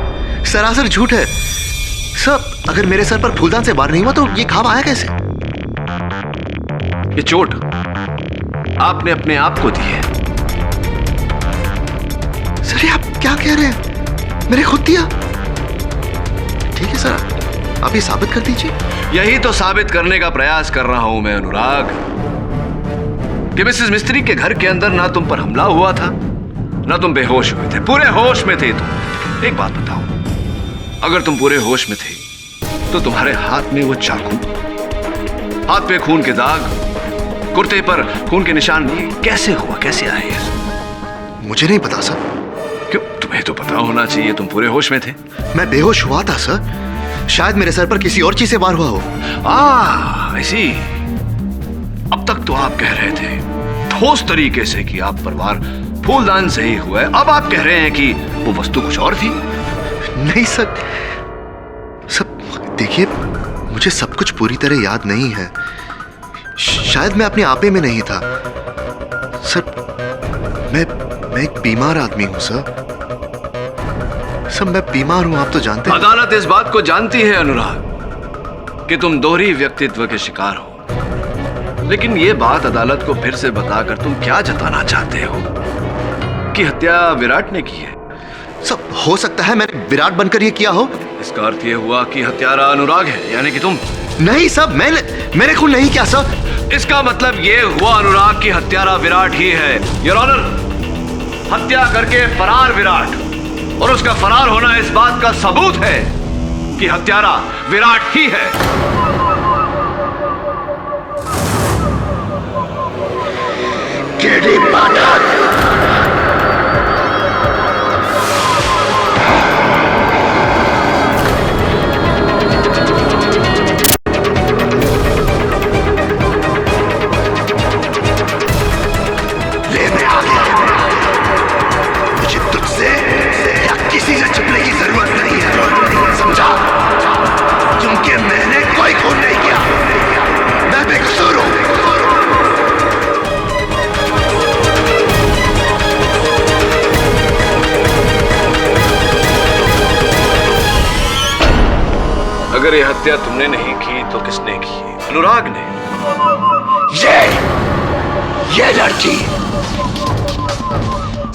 सरासर झूठ है सर। अगर मेरे सर पर फूलदान से वार नहीं हुआ तो ये घाव आया कैसे? ये चोट आपने अपने आप को दी है। सर, आप क्या कह रहे हैं? मैंने खुद दिया। ठीक है सर, आप ये साबित कर दीजिए। यही तो साबित करने का प्रयास कर रहा हूं मैं अनुराग, कि मिसेस मिस्त्री के घर के अंदर ना तुम पर हमला हुआ था, ना तुम बेहोश हुए थे, पूरे होश में थे तुम। एक बात बताओ, अगर तुम पूरे होश में थे तो तुम्हारे हाथ में वो चाकू, हाथ पे खून के दाग, कुर्ते पर खून के निशान कैसे हुआ, कैसे आए? मुझे नहीं पता सर। क्यों? तुम्हें तो पता होना चाहिए, तुम पूरे होश में थे। मैं बेहोश हुआ था सर, शायद मेरे सर पर किसी और चीज से वार हुआ हो। ऐसी। अब तक तो आप कह रहे थे ठोस तरीके से कि आप पर वार फूलदान से ही हुआ है, अब आप कह रहे हैं कि वो वस्तु कुछ और थी। नहीं सर, सब देखिए, मुझे सब कुछ पूरी तरह याद नहीं है। शायद मैं अपने आपे में नहीं था सर। मैं एक बीमार आदमी हूं सर। सब मैं बीमार हूं, आप तो जानते हैं। अदालत इस बात को जानती है अनुराग कि तुम दोहरी व्यक्तित्व के शिकार हो, लेकिन यह बात अदालत को फिर से बताकर तुम क्या जताना चाहते हो कि हत्या विराट ने की है? सब हो सकता है मैंने विराट बनकर यह किया हो। इसका अर्थ यह हुआ कि हत्यारा अनुराग है, यानी कि तुम। नहीं सब, मैंने खून नहीं किया सर। इसका मतलब यह हुआ अनुराग की हत्यारा विराट ही है। योर ऑनर, हत्या करके फरार विराट, और उसका फरार होना इस बात का सबूत है कि हत्यारा विराट ही है। केडी पाठक, किसी से छिपने की जरूरत नहीं है, समझा? क्योंकि मैंने कोई खून नहीं किया, मैं बेकसूर हूं। अगर ये हत्या तुमने नहीं की तो किसने की? अनुराग ने। ये लड़की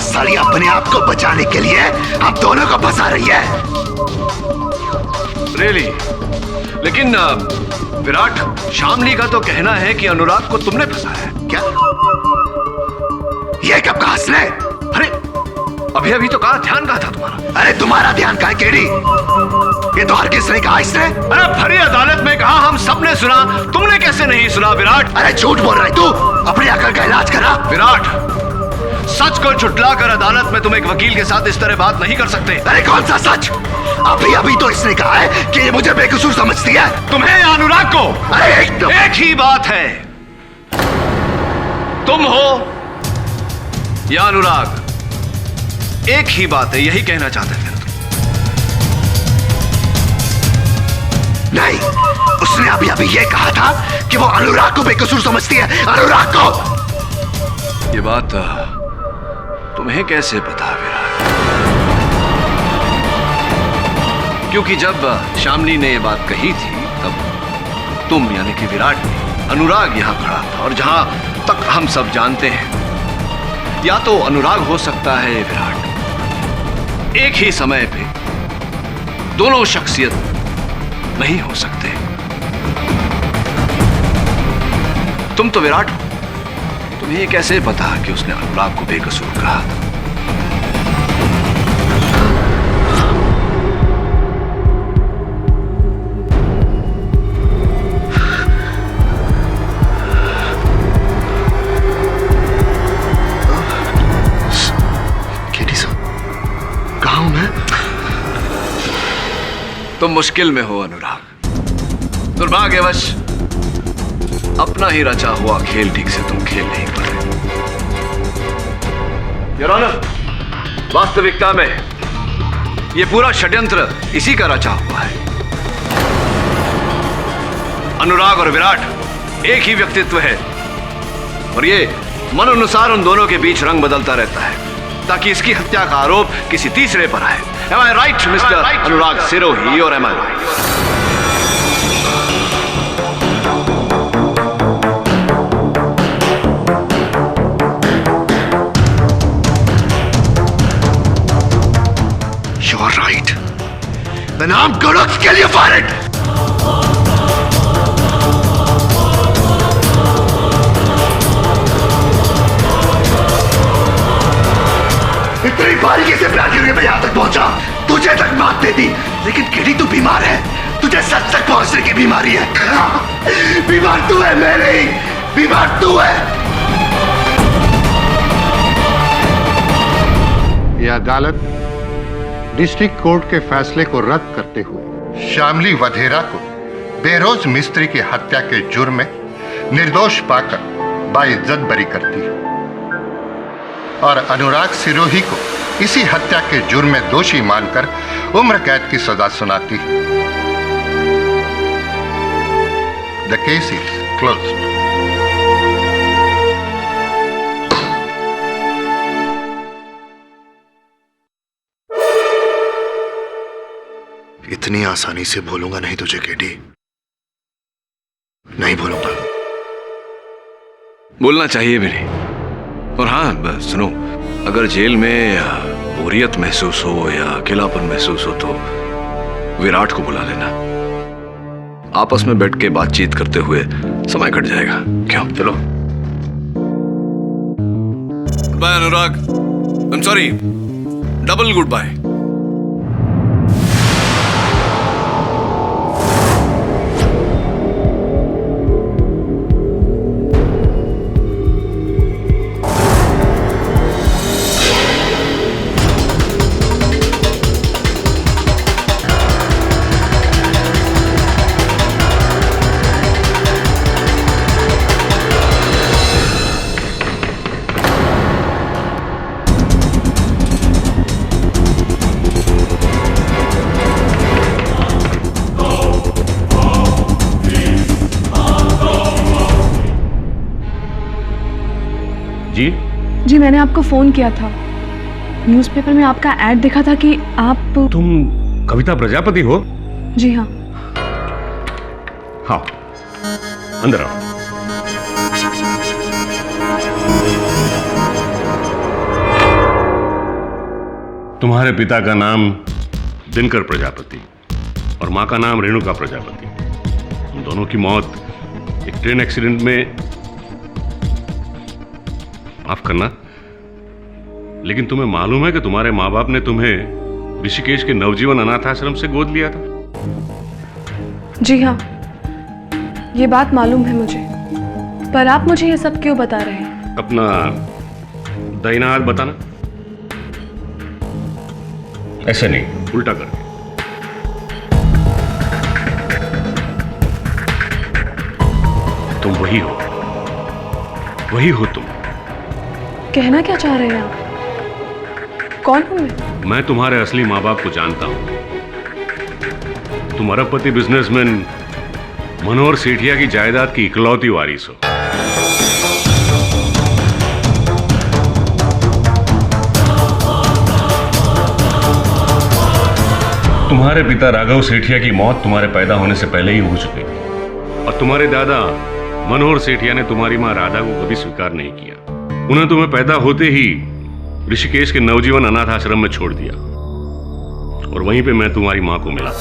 साली अपने आप को बचाने के लिए हम दोनों को फंसा रही है। रियली? लेकिन विराट, शामली का तो कहना है कि अनुराग को तुमने फंसाया है। क्या? ये कब कहा इसने? अरे अभी अभी तो कहा, ध्यान कहा था तुम्हारा। अरे तुम्हारा ध्यान कहाँ है केडी? ये तो हरगिज नहीं कहा इसने। अरे भरी अदालत में कहा, हम सबने सुना, तुमने कैसे नहीं सुना विराट? अरे झूठ बोल रहा है तू, अपनी अकल का इलाज करा। विराट, सच को झुटलाकर अदालत में तुम एक वकील के साथ इस तरह बात नहीं कर सकते। अरे कौन सा सच? अभी अभी तो इसने कहा है कि ये मुझे बेकसूर समझती है। तुम्हें या अनुराग को? अरे एकदम एक ही बात है, तुम हो या अनुराग, एक ही बात है, यही कहना चाहते थे। नहीं, उसने अभी अभी ये कहा था कि वो अनुराग को बेकसूर समझती है। अनुराग को। ये बात तुम्हें कैसे पता विराट? क्योंकि जब शामली ने ये बात कही थी तब तुम यानी कि विराट ने, अनुराग यहां खड़ा था। और जहां तक हम सब जानते हैं, या तो अनुराग हो सकता है विराट, एक ही समय पे दोनों शख्सियत नहीं हो सकते। तुम तो विराट हो, तुम्हें कैसे पता कि उसने अनुराग को बेकसूर कहा था? तुम मुश्किल में हो अनुराग। दुर्भाग्यवश अपना ही रचा हुआ खेल ठीक से तुम खेल नहीं पाए। योर ऑनर, वास्तविकता में ये पूरा षड्यंत्र इसी का रचा हुआ है। अनुराग और विराट एक ही व्यक्तित्व है और ये मन अनुसार उन दोनों के बीच रंग बदलता रहता है ताकि इसकी हत्या का आरोप किसी तीसरे पर आए। Am I right, Mr. Anurag Sirohi, or am I right? You are right. Then I'm gonna kill you for it. इतनी बारीकी से प्लान करके मैं यहां तक पहुंचा, तुझे तक मात दे दी, लेकिन केडी तू बीमार है, तुझे सच तक पहुंचने की बीमारी है। बीमार तू है, मैं नहीं, बीमार तू है। यह अदालत डिस्ट्रिक्ट कोर्ट के फैसले को रद्द करते हुए शामली वधेरा को बेरोज मिस्त्री की हत्या के जुर्म में निर्दोष पाकर बाइज्जत बरी करती है और अनुराग सिरोही को इसी हत्या के जुर्म में दोषी मानकर उम्र कैद की सजा सुनाती है। The case is closed. इतनी आसानी से भूलूंगा नहीं तुझे केडी, नहीं भूलूंगा। बोलना चाहिए भी नहीं। और हाँ सुनो, अगर जेल में बोरियत महसूस हो या अकेलापन महसूस हो तो विराट को बुला लेना। आपस में बैठ के बातचीत करते हुए समय कट जाएगा। क्यों? चलो। Bye Anurag. I am sorry, double good bye. जी मैंने आपको फोन किया था। न्यूज़पेपर में आपका ऐड देखा था कि आप। तुम कविता प्रजापति हो? जी हाँ। हाँ, अंदर आओ। तुम्हारे पिता का नाम दिनकर प्रजापति और मां का नाम रेणुका प्रजापति। उन दोनों की मौत एक ट्रेन एक्सीडेंट में, माफ करना, लेकिन तुम्हें मालूम है कि तुम्हारे माँ बाप ने तुम्हें ऋषिकेश के नवजीवन अनाथ आश्रम से गोद लिया था? जी हाँ, ये बात मालूम है मुझे, पर आप मुझे ये सब क्यों बता रहे हैं? अपना दाहिना हाथ बताना। ऐसे नहीं, उल्टा करके। तुम वही हो तुम। कहना क्या चाह रहे हैं आप? कौन हूं मैं तुम्हारे असली माँ बाप को जानता हूं। तुम अरबपति बिजनेसमैन मनोहर सेठिया की जायदाद की इकलौती वारिस हो। तुम्हारे पिता राघव सेठिया की मौत तुम्हारे पैदा होने से पहले ही हो चुकी थी और तुम्हारे दादा मनोहर सेठिया ने तुम्हारी मां राधा को कभी स्वीकार नहीं किया। उन्हें तुम्हें पैदा होते ही ऋषिकेश के नवजीवन अनाथ आश्रम में छोड़ दिया और वहीं पे मैं तुम्हारी मां को मिला।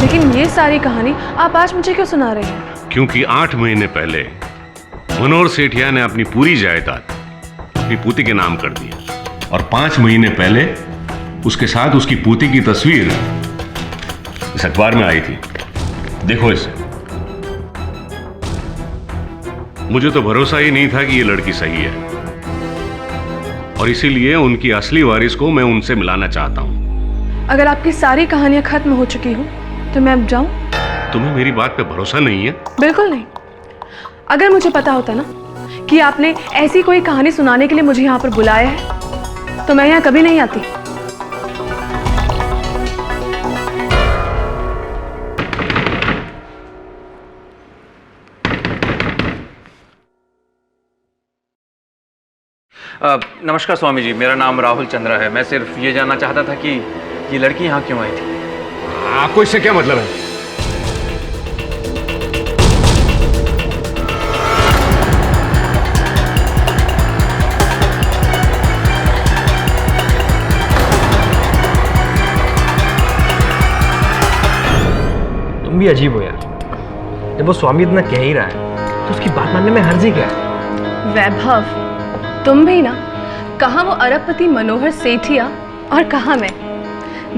लेकिन ये सारी कहानी आप आज मुझे क्यों सुना रहे हैं? क्योंकि 8 महीने पहले मनोहर सेठिया ने अपनी पूरी जायदाद अपनी पूती के नाम कर दिया और 5 महीने पहले उसके साथ उसकी पूती की तस्वीर इस अखबार में आई थी। देखो इसे। मुझे तो भरोसा ही नहीं था कि ये लड़की सही है और इसीलिए उनकी असली वारिस को मैं उनसे मिलाना चाहता हूं। अगर आपकी सारी कहानियां खत्म हो चुकी हो तो मैं अब जाऊं? तुम्हें मेरी बात पे भरोसा नहीं है? बिल्कुल नहीं। अगर मुझे पता होता ना कि आपने ऐसी कोई कहानी सुनाने के लिए मुझे यहाँ पर बुलाया है तो मैं यहाँ कभी नहीं आती। नमस्कार स्वामी जी, मेरा नाम राहुल चंद्रा है। मैं सिर्फ ये जानना चाहता था कि ये लड़की यहाँ क्यों आई थी? आपको इससे क्या मतलब है? तुम भी अजीब हो यार। जब वो स्वामी इतना कह ही रहा है तो उसकी बात मानने में हर्ज ही क्या है? वैभव, तुम भी ना, कहाँ वो अरबपति मनोहर सेठिया और कहाँ मैं।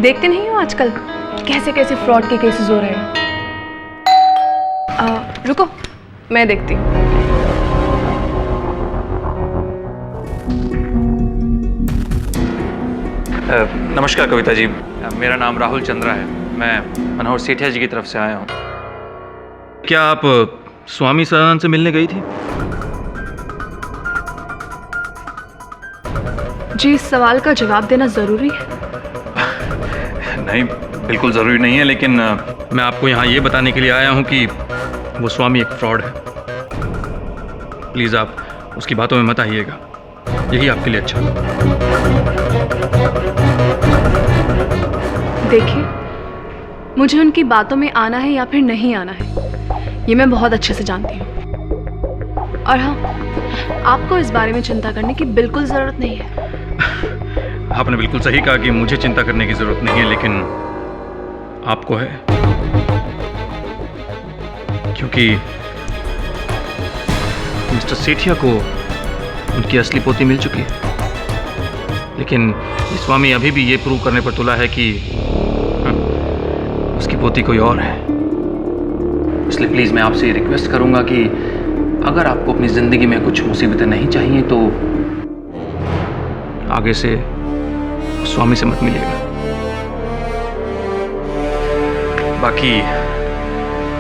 देखते नहीं हो आजकल कैसे कैसे फ्रॉड के केसेस हो रहे हैं। रुको, मैं देखती हूँ। नमस्कार कविता जी, मेरा नाम राहुल चंद्रा है। मैं मनोहर सेठिया जी की तरफ से आया हूँ। क्या आप स्वामी सदानंद से मिलने गई थी? जी, इस सवाल का जवाब देना जरूरी है? नहीं, बिल्कुल ज़रूरी नहीं है, लेकिन मैं आपको यहाँ ये बताने के लिए आया हूँ कि वो स्वामी एक फ्रॉड है। प्लीज़ आप उसकी बातों में मत आइएगा, यही आपके लिए अच्छा होगा। देखिए, मुझे उनकी बातों में आना है या फिर नहीं आना है, ये मैं बहुत अच्छे से जानती हूँ। और हाँ, आपको इस बारे में चिंता करने की बिल्कुल ज़रूरत नहीं है। आपने बिल्कुल सही कहा कि मुझे चिंता करने की ज़रूरत नहीं है, लेकिन आपको है, क्योंकि मिस्टर सेठिया को उनकी असली पोती मिल चुकी है। लेकिन ये स्वामी अभी भी ये प्रूव करने पर तुला है कि उसकी पोती कोई और है। इसलिए प्लीज़ मैं आपसे ये रिक्वेस्ट करूंगा कि अगर आपको अपनी ज़िंदगी में कुछ मुसीबतें नहीं चाहिए तो आगे से स्वामी से मत मिलिएगा। बाकी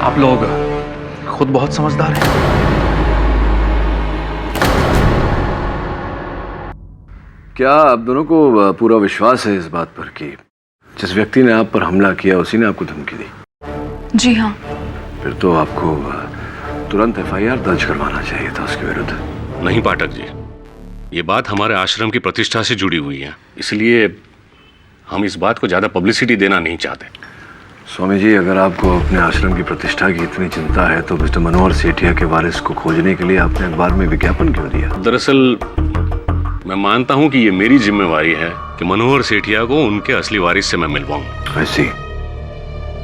आप लोग खुद बहुत समझदार हैं। क्या आप दोनों को पूरा विश्वास है इस बात पर कि जिस व्यक्ति ने आप पर हमला किया उसी ने आपको धमकी दी? जी हाँ। फिर तो आपको तुरंत FIR दर्ज करवाना चाहिए था उसके विरुद्ध। नहीं पाठक जी, ये बात हमारे आश्रम की प्रतिष्ठा से जुड़ी हुई है, इसलिए हम इस बात को ज्यादा पब्लिसिटी देना नहीं चाहते। स्वामी जी, अगर आपको अपने आश्रम की प्रतिष्ठा की इतनी चिंता है तो मिस्टर मनोहर सेठिया के वारिस को खोजने के लिए आपने अखबार में विज्ञापन क्यों दिया? दरअसल मैं मानता हूं कि ये मेरी जिम्मेवारी है कि मनोहर सेठिया को उनके असली वारिस से मैं मिलवाऊं। ऐसी,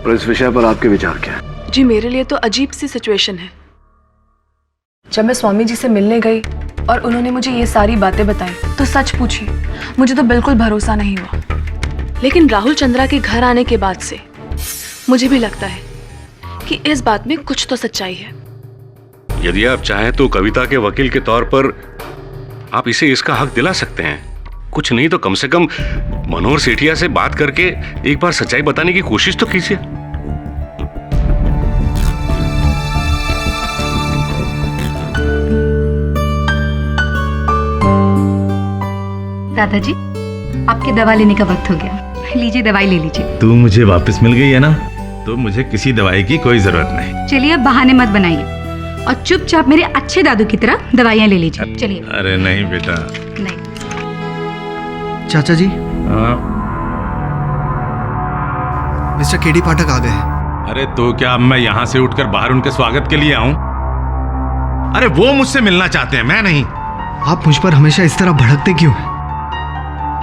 पर इस विषय पर आपके विचार क्या है? जी, मेरे लिए तो अजीब सी सिचुएशन है। जब मैं स्वामी जी से मिलने गई और उन्होंने मुझे ये सारी बातें बताई तो सच पूछी मुझे तो बिल्कुल भरोसा नहीं हुआ। लेकिन राहुल चंद्रा के घर आने के बाद से मुझे भी लगता है कि इस बात में कुछ तो सच्चाई है। यदि आप चाहें तो कविता के वकील के तौर पर आप इसे इसका हक दिला सकते हैं। कुछ नहीं तो कम से कम मनोहर सेठिया से बात करके एक बार सच्चाई बताने की कोशिश तो कीजिए। दादाजी, आपकी दवा लेने का वक्त हो गया। लीजिए, दवाई ले लीजिए। तू मुझे वापस मिल गई है ना, तो मुझे किसी दवाई की कोई जरूरत नहीं। चलिए, अब बहाने मत बनाइए और चुपचाप मेरे अच्छे दादू की तरह दवाइयाँ ले लीजिए। चलिए। अरे नहीं बेटा। नहीं। चाचा जी, मिस्टर केडी पाठक आ गए। अरे तो क्या अब मैं यहाँ से उठकर बाहर उनके स्वागत के लिए आऊं? अरे वो मुझसे मिलना चाहते हैं, मैं नहीं। आप मुझ पर हमेशा इस तरह भड़कते क्यों हैं?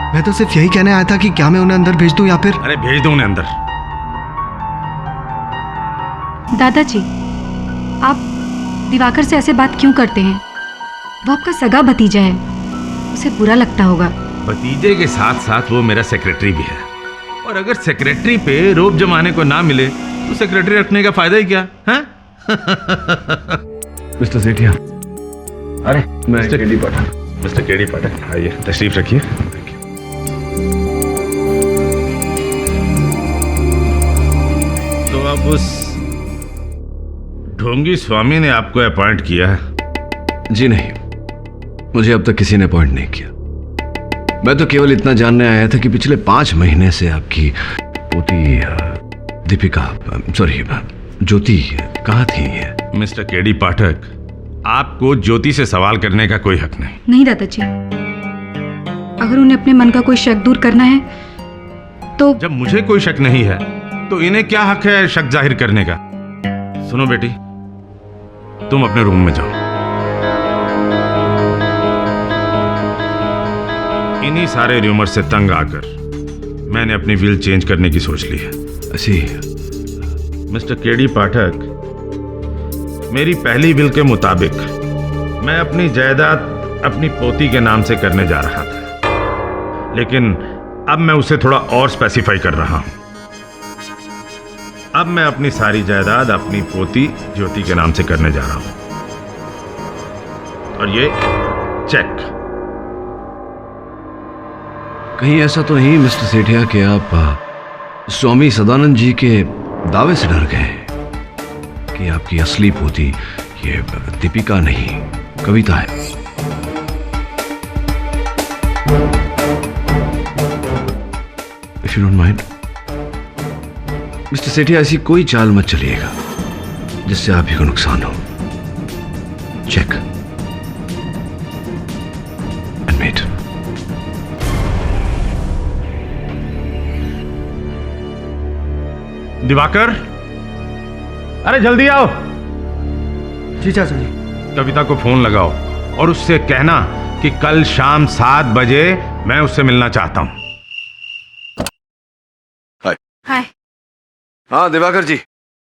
मैं तो सिर्फ यही कहने आया था कि क्या मैं उन्हें अंदर भेज दूं या फिर... अरे भेज दो उन्हें अंदर। दादाजी, आप दिवाकर से ऐसे बात क्यों करते हैं? वो आपका सगा भतीजा है, उसे बुरा लगता होगा। भतीजे के साथ साथ वो मेरा सेक्रेटरी भी है, और अगर सेक्रेटरी पे रोब जमाने को ना मिले तो सेक्रेटरी रखने का फायदा ही क्या है? मिस्टर सेठिया, अरे मिस्टर केडी पाठक। मिस्टर केडी पाठक, आइए, तशरीफ रखिए। तो अब उस ढोंगी स्वामी ने आपको अपॉइंट किया है? जी नहीं, मुझे अब तक किसी ने अपॉइंट नहीं किया। मैं तो केवल इतना जानने आया था कि पिछले 5 महीने से आपकी पोती दीपिका, सॉरी ज्योति कहाँ थी? मिस्टर केडी पाठक, आपको ज्योति से सवाल करने का कोई हक नहीं। नहीं दादाजी, अगर उन्हें अपने मन का कोई शक दूर करना है तो... जब मुझे कोई शक नहीं है तो इन्हें क्या हक है शक जाहिर करने का? सुनो बेटी, तुम अपने रूम में जाओ। इन्हीं सारे र्यूमर से तंग आकर मैंने अपनी विल चेंज करने की सोच ली है। ऐसी? मिस्टर केडी पाठक, मेरी पहली विल के मुताबिक मैं अपनी जायदाद अपनी पोती के नाम से करने जा रहा था, लेकिन अब मैं उसे थोड़ा और स्पेसिफाई कर रहा हूं। अब मैं अपनी सारी जायदाद अपनी पोती ज्योति के नाम से करने जा रहा हूं, और ये चेक। कहीं ऐसा तो नहीं मिस्टर सेठिया कि आप स्वामी सदानंद जी के दावे से डर गए कि आपकी असली पोती ये दीपिका नहीं कविता है? If you don't mind mister Sethia, ऐसी कोई चाल मत चलिएगा जिससे आप ही को नुकसान हो। Check and met. दिवाकर, अरे जल्दी आओ। जी चाचा जी। कविता को फोन लगाओ और उससे कहना कि कल शाम 7 बजे मैं उससे मिलना चाहता हूं। हाय। हाँ दिवाकर जी,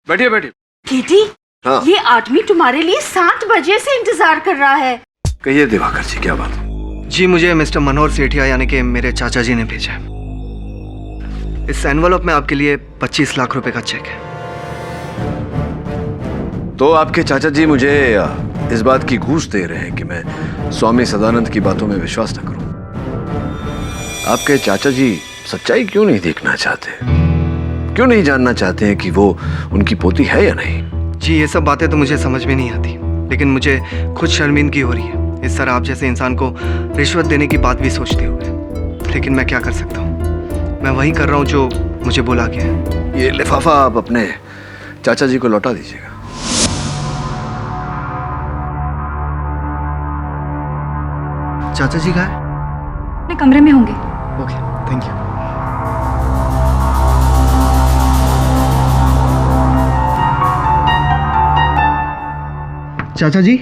बैठिए बैठिए। केटी, हाँ। ये आदमी तुम्हारे लिए 7 बजे से इंतजार कर रहा है। कहिए दिवाकर जी, क्या बात? जी, मुझे मिस्टर मनोहर सेठिया यानी कि मेरे चाचा जी ने भेजा है। इस एनवलप में आपके लिए 25 लाख रुपए का चेक है। तो आपके चाचा जी मुझे इस बात की घूस दे रहे हैं कि मैं स्वामी सदानंद की बातों में विश्वास न करूं। आपके चाचा जी सच्चाई क्यों नहीं देखना चाहते? क्यों नहीं जानना चाहते हैं कि वो उनकी पोती है या नहीं? जी, ये सब बातें तो मुझे समझ में नहीं आती, लेकिन मुझे खुद शर्मिंदगी हो रही है इस तरह आप जैसे इंसान को रिश्वत देने की बात भी सोचते हुए। लेकिन मैं क्या कर सकता हूँ, मैं वही कर रहा हूँ जो मुझे बोला गया है। ये लिफाफा आप अपने चाचा जी को लौटा दीजिएगा। चाचा जी कहाँ है? अपने कमरे में होंगे। Okay, thank you. चाचा जी, ये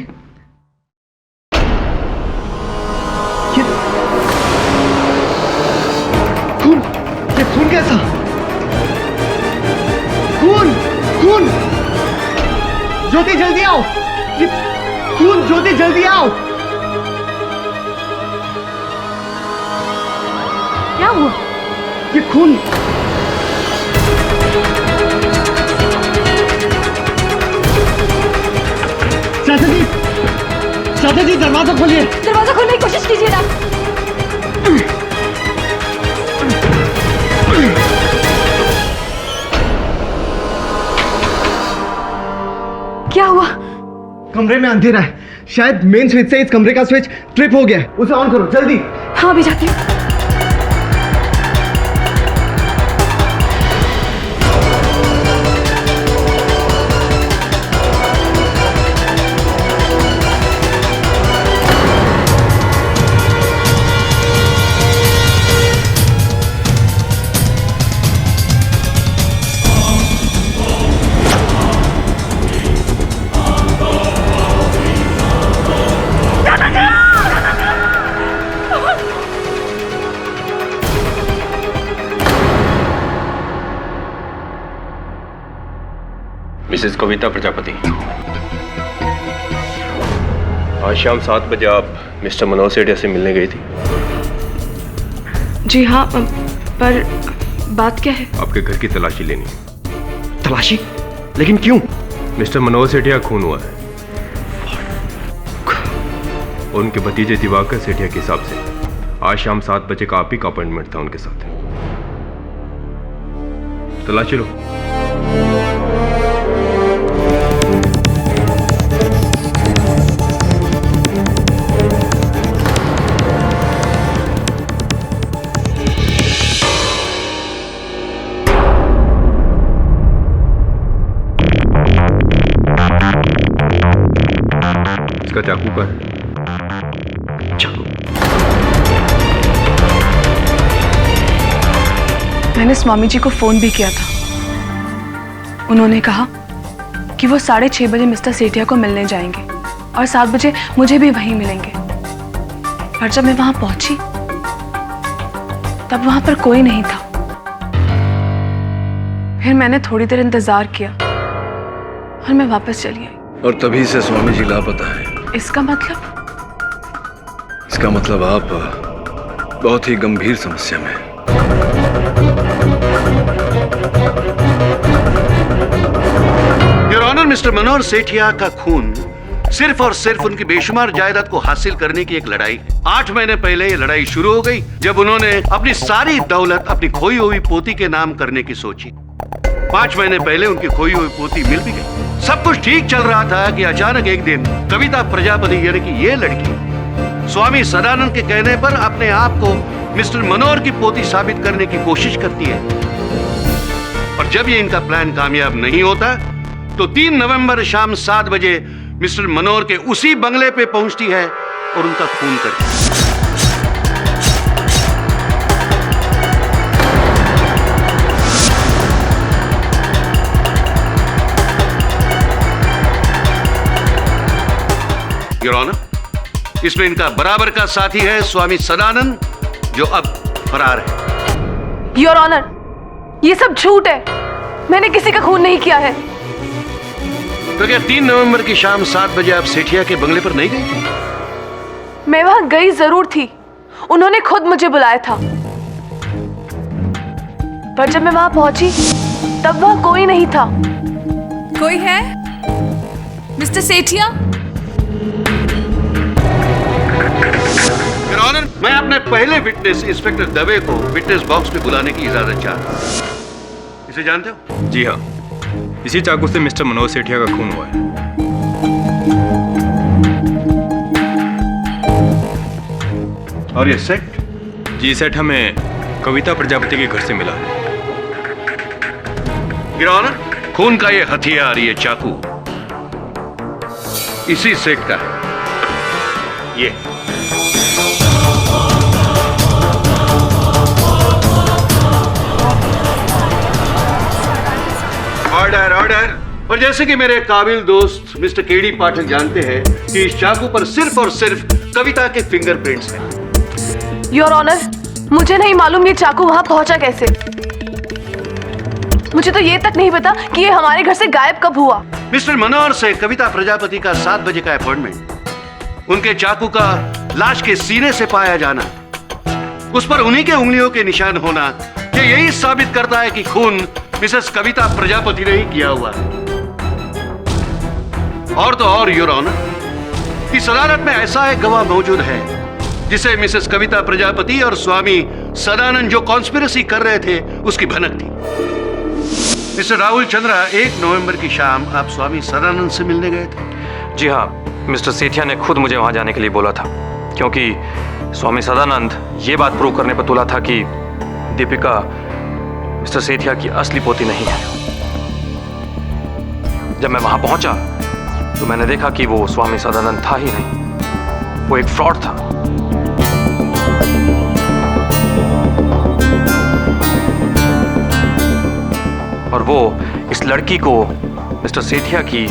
खून कैसा? खून, खून! ज्योति जल्दी आओ! ये खून, ज्योति जल्दी आओ! क्या हुआ? ये खून! चाचा जी दरवाजा खोलिए! दरवाजा खोलने की कोशिश कीजिए ना। क्या हुआ? कमरे में अंधेरा है, शायद मेन स्विच से इस कमरे का स्विच ट्रिप हो गया है। उसे ऑन करो जल्दी। हाँ अभी जाती हूँ। मिसेस कविता प्रजापति, आज शाम 7 बजे आप मिस्टर मनोहर सेठिया से मिलने गई थी। जी हाँ, पर बात क्या है? आपके घर की तलाशी लेनी है। तलाशी? लेकिन क्यों? मिस्टर मनोहर सेठिया खून हुआ है और उनके भतीजे दिवाकर सेठिया के हिसाब से आज शाम 7 बजे का आप ही का अपॉइंटमेंट था उनके साथ। तलाशी लो। इसका चाकू का है। चाकू? मैंने स्वामी जी को फोन भी किया था। उन्होंने कहा कि वो 6:30 बजे मिस्टर सेठिया को मिलने जाएंगे और 7 बजे मुझे भी वहीं मिलेंगे। पर जब मैं वहां पहुंची तब वहां पर कोई नहीं था। फिर मैंने थोड़ी देर इंतजार किया और मैं वापस चली आई। और तभी से स्वामी जी लापता है। इसका मतलब? इसका मतलब आप बहुत ही गंभीर समस्या में हैं। योर ऑनर, मिस्टर मनोहर सेठिया का खून सिर्फ और सिर्फ उनकी बेशुमार जायदाद को हासिल करने की एक लड़ाई। 8 महीने पहले ये लड़ाई शुरू हो गई जब उन्होंने अपनी सारी दौलत अपनी खोई हुई पोती के नाम करने की सोची। 5 महीने पहले उनकी खोई हुई पोती मिल भी गई। सब कुछ ठीक चल रहा था कि अचानक एक दिन कविता प्रजापति यानी कि ये लड़की स्वामी सदानंद के कहने पर अपने आप को मिस्टर मनोहर की पोती साबित करने की कोशिश करती है। और जब ये इनका प्लान कामयाब नहीं होता तो 3 नवंबर शाम 7 बजे मिस्टर मनोहर के उसी बंगले पे पहुंचती है और उनका खून करती है। योर ऑनर, इसमें इनका बराबर का साथी है स्वामी सदानंद, जो अब फरार है। योर ऑनर, ये सब झूठ है। मैंने किसी का खून नहीं किया है। तो क्या 3 नवंबर की शाम 7 बजे आप सेठिया के बंगले पर नहीं गई थी? मैं वहां गई जरूर थी, उन्होंने खुद मुझे बुलाया था। पर जब मैं वहां पहुंची तब वहां कोई नहीं था। कोई है? मिस्टर सेठिया? योर ऑनर, मैं अपने पहले विटनेस इंस्पेक्टर दवे को विटनेस बॉक्स में बुलाने की इजाजत चाहता हूं। इसे जानते हो? जी हाँ, इसी चाकू से मिस्टर मनोहर सेठिया का खून हुआ है। और ये सेट? जी सेट हमें कविता प्रजापति के घर से मिला है। योर ऑनर, खून का ये हथियार, ये चाकू इसी सेट का है। ये ऑर्डर, ऑर्डर। ओ और जैसे कि मेरे काबिल दोस्त मिस्टर केडी पाठक जानते हैं कि इस चाकू पर सिर्फ और सिर्फ कविता के फिंगरप्रिंट्स हैं। योर ऑनर, मुझे नहीं मालूम ये चाकू वहां पहुंचा कैसे। मुझे तो ये तक नहीं पता कि ये हमारे घर से गायब कब हुआ। मिस्टर मनोहर से कविता प्रजापति का 7 बजे का अपॉइंटमेंट, उनके चाकू का लाश के सीने से पाया जाना, उस पर उन्हीं के उंगलियों के निशान होना, ये यही साबित करता है कि खून मिसेस कविता प्रजापति ने ही किया हुआ है। और तो और योर ऑनर, इस अदालत में ऐसा एक गवाह मौजूद है जिसे मिसेस कविता प्रजापति और स्वामी सदानंद जो कॉन्स्पिरेसी कर रहे थे उसकी भनक थी। मिस्टर राहुल चंद्रा, 1 नवंबर की शाम आप स्वामी सदानंद से मिलने गए थे? जी हाँ, मिस्टर सेठिया ने खुद मुझे वहां जाने के लिए बोला था, क्योंकि स्वामी सदानंद ये बात प्रूव करने पर तुला था कि दीपिका मिस्टर सेठिया की असली पोती नहीं है। जब मैं वहां पहुंचा तो मैंने देखा कि वो स्वामी सदानंद था ही नहीं, वो एक फ्रॉड था। और वो इस लड़की को मिस्टर सेठिया की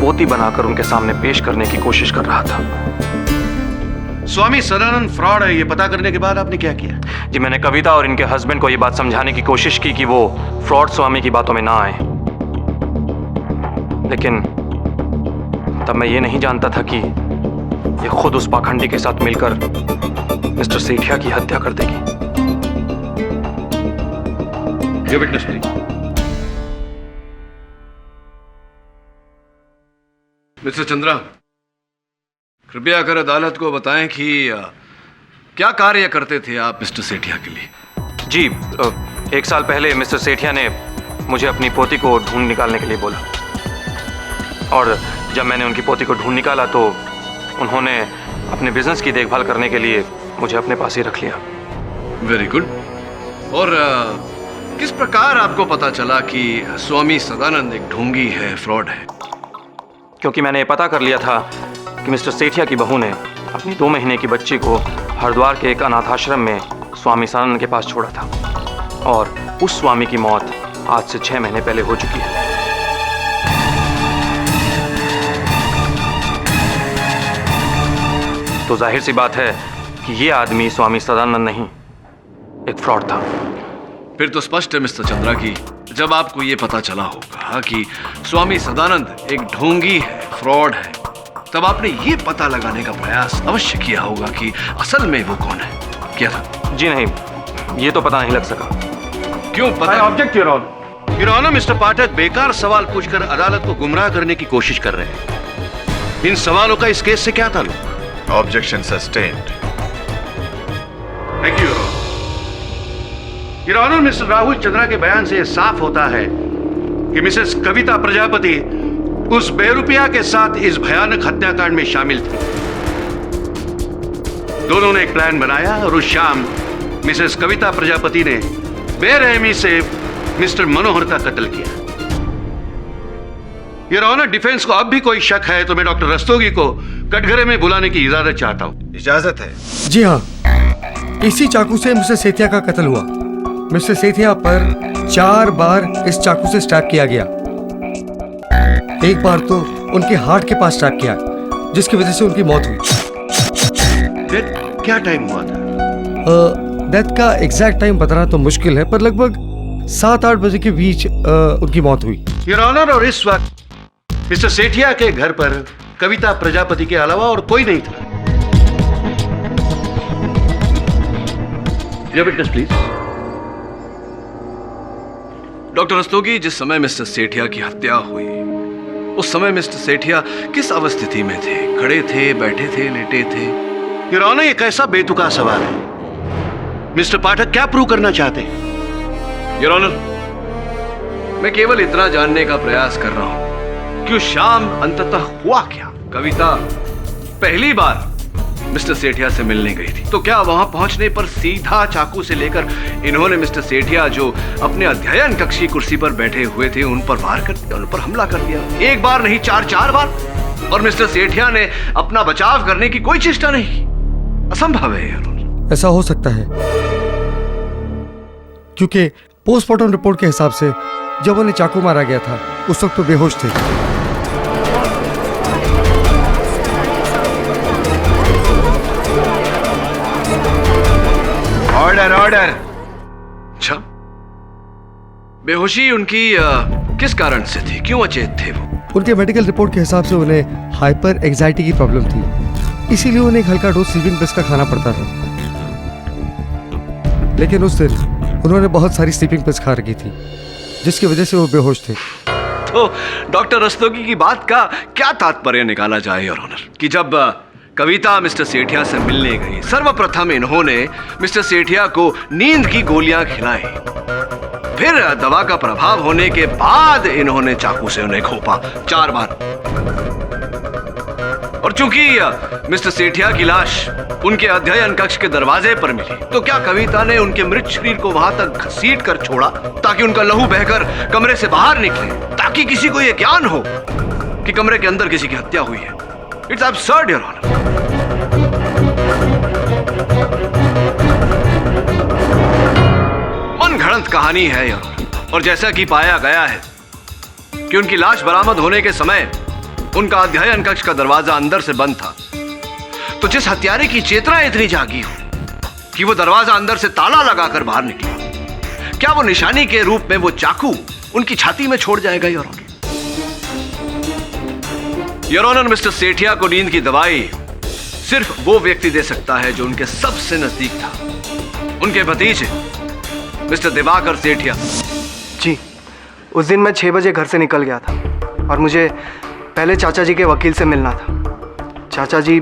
पोती बनाकर उनके सामने पेश करने की कोशिश कर रहा था। स्वामी सदानंद फ्रॉड है ये पता करने के बाद आपने क्या किया? जी, मैंने कविता और इनके हस्बैंड को ये बात समझाने की कोशिश की कि वो फ्रॉड स्वामी की बातों में ना आए, लेकिन तब मैं ये नहीं जानता था कि ये खुद उस पाखंडी के साथ मिलकर मिस्टर सेठिया की हत्या कर देगी। ये विटनेस प्लीज। मिस्टर चंद्रा, कृपया कर अदालत को बताएं कि क्या कार्य करते थे आप मिस्टर सेठिया के लिए? जी, 1 साल पहले मिस्टर सेठिया ने मुझे अपनी पोती को ढूंढ निकालने के लिए बोला, और जब मैंने उनकी पोती को ढूंढ निकाला तो उन्होंने अपने बिजनेस की देखभाल करने के लिए मुझे अपने पास ही रख लिया। Very good. और किस प्रकार आपको पता चला कि स्वामी सदानंद एक ढोंगी है, फ्रॉड है? क्योंकि मैंने ये पता कर लिया था कि मिस्टर सेठिया की बहू ने अपनी 2 महीने की बच्ची को हरिद्वार के एक अनाथाश्रम में स्वामी सदानंद के पास छोड़ा था, और उस स्वामी की मौत आज से 6 महीने पहले हो चुकी है। तो जाहिर सी बात है कि ये आदमी स्वामी सदानंद नहीं, एक फ्रॉड था। फिर तो स्पष्ट है मिस्टर चंद्रा कि जब आपको ये पता चला होगा कि स्वामी सदानंद एक ढोंगी है, फ्रॉड है, तब आपने ये पता लगाने का प्रयास अवश्य किया होगा कि असल में वो कौन है। क्या था? जी नहीं, ये तो पता नहीं लग सका। क्यों पता? Object your honour. Your honour, mister Pathak बेकार सवाल पूछकर अदालत को गुमराह करने की कोशिश कर रहे हैं। इन सवालों का इस केस से क्या ताल्लुक? Objection sustained. Thank you your honour. Mister Rahul Chandra के बयान से साफ होता है कि मिसेस कविता प्रजापति उस बेरुपया के साथ इस भयानक हत्याकांड में शामिल थी। दोनों ने एक प्लान बनाया और उस शाम मिसेस कविता प्रजापति ने बेरहमी से मिस्टर मनोहर का कत्ल किया। योर ऑनर, डिफेंस को अब भी कोई शक है तो मैं डॉक्टर रस्तोगी को कटघरे में बुलाने की इजाजत चाहता हूं। इजाजत है? जी हाँ, इसी चाकू से मिस्टर सेठिया का कत्ल हुआ। मिस्टर सेठिया पर 4 बार इस चाकू से स्टैब किया गया। एक बार तो उनके हार्ट के पास स्टैब किया, जिसकी वजह से उनकी मौत हुई। डेथ क्या टाइम हुआ था? डेथ का एग्जैक्ट टाइम बताना तो मुश्किल है, पर लगभग 7-8 बजे के बीच उनकी मौत हुई। योर ऑनर, और इस वक्त मिस्टर सेठिया के घर पर कविता प्रजापति के अलावा और कोई नहीं था। Your witness please. Doctor Rastogi, जिस समय मिस्टर सेठिया की हत्या हुई उस समय मिस्टर सेठिया किस अवस्थिति में थे? खड़े थे, बैठे थे, लेटे थे? योर ऑनर, ये कैसा बेतुका सवाल है। मिस्टर पाठक क्या प्रूव करना चाहते हैं? योर ऑनर, मैं केवल इतना जानने का प्रयास कर रहा हूं कि उस शाम अंततः हुआ क्या। कविता पहली बार मिस्टर सेठिया से मिलने गई थी, तो क्या वहां पहुंचने पर सीधा चाकू से लेकर इन्होंने मिस्टर सेठिया जो अपने अध्ययन कक्षी कुर्सी पर बैठे हुए थे उन पर वार कर दिया, उन पर हमला कर दिया? एक बार नहीं, 4 बार। और मिस्टर सेठिया ने अपना बचाव करने की कोई चेष्टा नहीं की। असंभव है यार। ऐसा हो सकता है क्योंकि पोस्टमार्टम रिपोर्ट के हिसाब से जब उन्हें चाकू मारा गया था उस वक्त तो बेहोश थे। Order order. अच्छा, बेहोशी उनकी किस कारण से थी? क्यों अचेत थे वो? उनके मेडिकल रिपोर्ट के हिसाब से उन्हें हाइपर एंजाइटी की प्रॉब्लम थी, इसीलिए उन्हें एक हल्का डोज स्लीपिंग पिल्स का खाना पड़ता था। लेकिन उस दिन उन्होंने बहुत सारी स्लीपिंग पिल्स खा रखी थी, जिसकी वजह से वो बेहोश थे। तो डॉक्टर रस्तोगी की बात का क्या तात्पर्य निकाला जाए योर ऑनर, कि जब कविता मिस्टर सेठिया से मिलने गई, सर्वप्रथम इन्होंने मिस्टर सेठिया को नींद की गोलियां खिलाई, फिर दवा का प्रभाव होने के बाद इन्होंने चाकू से उन्हें घोंपा 4 बार। और चूंकि मिस्टर सेठिया की लाश उनके अध्ययन कक्ष के दरवाजे पर मिली, तो क्या कविता ने उनके मृत शरीर को वहां तक घसीट कर छोड़ा ताकि उनका लहू बहकर कमरे से बाहर निकले, ताकि किसी को यह ज्ञान हो कि कमरे के अंदर किसी की हत्या हुई है? It's absurd your honour. मनगढ़ंत कहानी है योर ऑनर। और जैसा कि पाया गया है कि उनकी लाश बरामद होने के समय उनका अध्ययन कक्ष का दरवाजा अंदर से बंद था, तो जिस हत्यारे की चेतना इतनी जागी हो कि वो दरवाजा अंदर से ताला लगाकर बाहर निकला, क्या वो निशानी के रूप में वो चाकू उनकी छाती में छोड़ जाएगा your honour? Your honour, mister Sethia को नींद की दवाई सिर्फ वो व्यक्ति दे सकता है जो उनके सबसे नजदीक था, उनके भतीजे मिस्टर दिवाकर सेठिया। जी, उस दिन मैं 6 बजे घर से निकल गया था और मुझे पहले चाचा जी के वकील से मिलना था। चाचा जी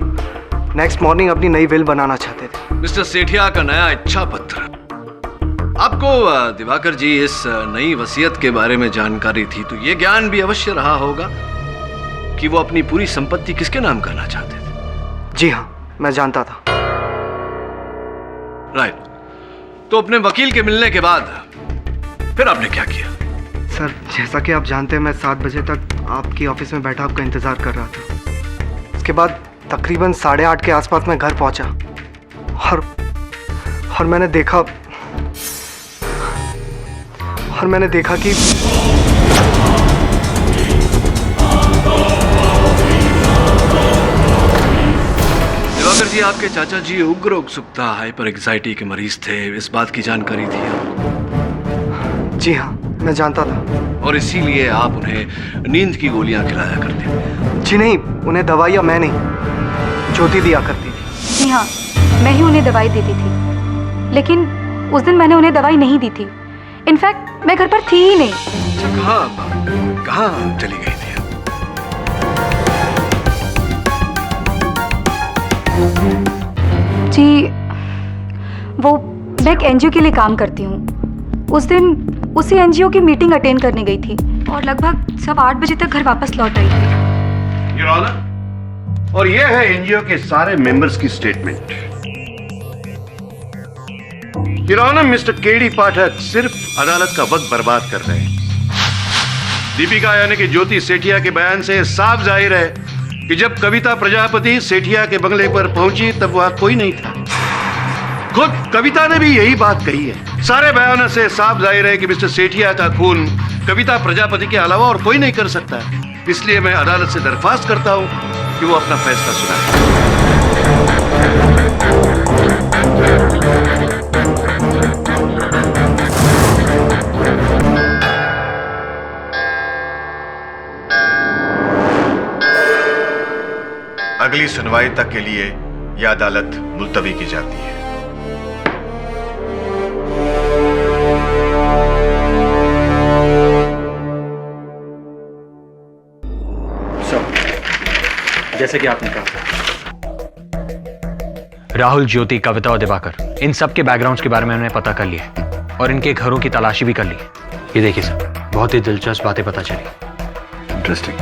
नेक्स्ट मॉर्निंग अपनी नई विल बनाना चाहते थे। मिस्टर सेठिया का नया इच्छा पत्र। आपको दिवाकर जी इस नई वसीयत के बारे में जानकारी थी, तो ये ज्ञान भी अवश्य रहा होगा कि वो अपनी पूरी संपत्ति किसके नाम करना चाहते थे। जी हाँ, मैं जानता था। राइट। तो अपने वकील के मिलने के बाद फिर आपने क्या किया? सर, जैसा कि आप जानते हैं, मैं 7 बजे तक आपकी ऑफिस में बैठा आपका इंतज़ार कर रहा था। उसके बाद तकरीबन 8:30 के आसपास मैं घर पहुंचा और मैंने देखा कि दिवाकर जी, आपके चाचा जी उग्र उत्सुकता हाइपर एंजाइटी के मरीज थे, इस बात की जानकारी थी आपको? जी हाँ, मैं जानता था। और इसीलिए आप उन्हें नींद की गोलियां खिलाया करते? जी नहीं, उन्हें दवाइयाँ मैं नहीं, ज्योति दिया करती थी। जी हाँ, मैं ही उन्हें दवाई देती थी, लेकिन उस दिन मैंने उन्हें दवाई नहीं दी थी। इनफैक्ट मैं घर पर थी ही नहीं। कहाँ चली गई थी? जी, वो मैं एक एनजीओ के लिए काम करती हूँ। उस दिन उसी एनजीओ की मीटिंग अटेंड करने गई थी और लगभग सब 8 बजे तक घर वापस लौट आई थी। योर ऑनर, और ये है एनजीओ के सारे मेंबर्स की statement. Your honour, mister KD Pathak सिर्फ अदालत का वक्त बर्बाद कर रहे हैं। दीपिका यानी कि ज्योति सेठिया के बयान से साफ जाहिर है कि जब कविता प्रजापति सेठिया के बंगले पर पहुंची तब वहां कोई नहीं था। खुद कविता ने भी यही बात कही है। सारे बयानों से साफ जाहिर है कि मिस्टर सेठिया का खून कविता प्रजापति के अलावा और कोई नहीं कर सकता है। इसलिए मैं अदालत से दरख्वास्त करता हूं कि वो अपना फैसला सुनाए। अगली सुनवाई तक के लिए यह अदालत मुलतवी की जाती है। जैसे कि आपने कहा, राहुल, ज्योति, कविता और दिवाकर, इन सब के बैकग्राउंड्स के बारे में हमने पता कर लिया और इनके घरों की तलाशी भी कर ली। ये देखिए सर, बहुत ही दिलचस्प बातें पता चली। इंटरेस्टिंग।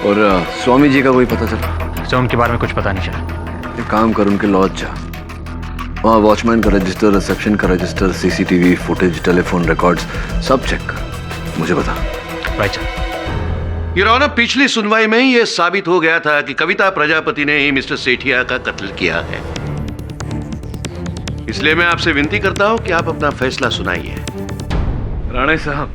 और स्वामी जी का कोई पता चला? सर, उनके बारे में कुछ पता नहीं चला। एक काम कर, उनके लॉज जा, वहाँ वॉचमैन का रजिस्टर, रिसेप्शन का register, CCTV footage, telephone records सब चेक कर, मुझे बता। Right sir. योर ऑनर, पिछली सुनवाई में ही यह साबित हो गया था कि कविता प्रजापति ने ही मिस्टर सेठिया का कत्ल किया है। इसलिए मैं आपसे विनती करता हूं कि आप अपना फैसला सुनाइए। राणे साहब,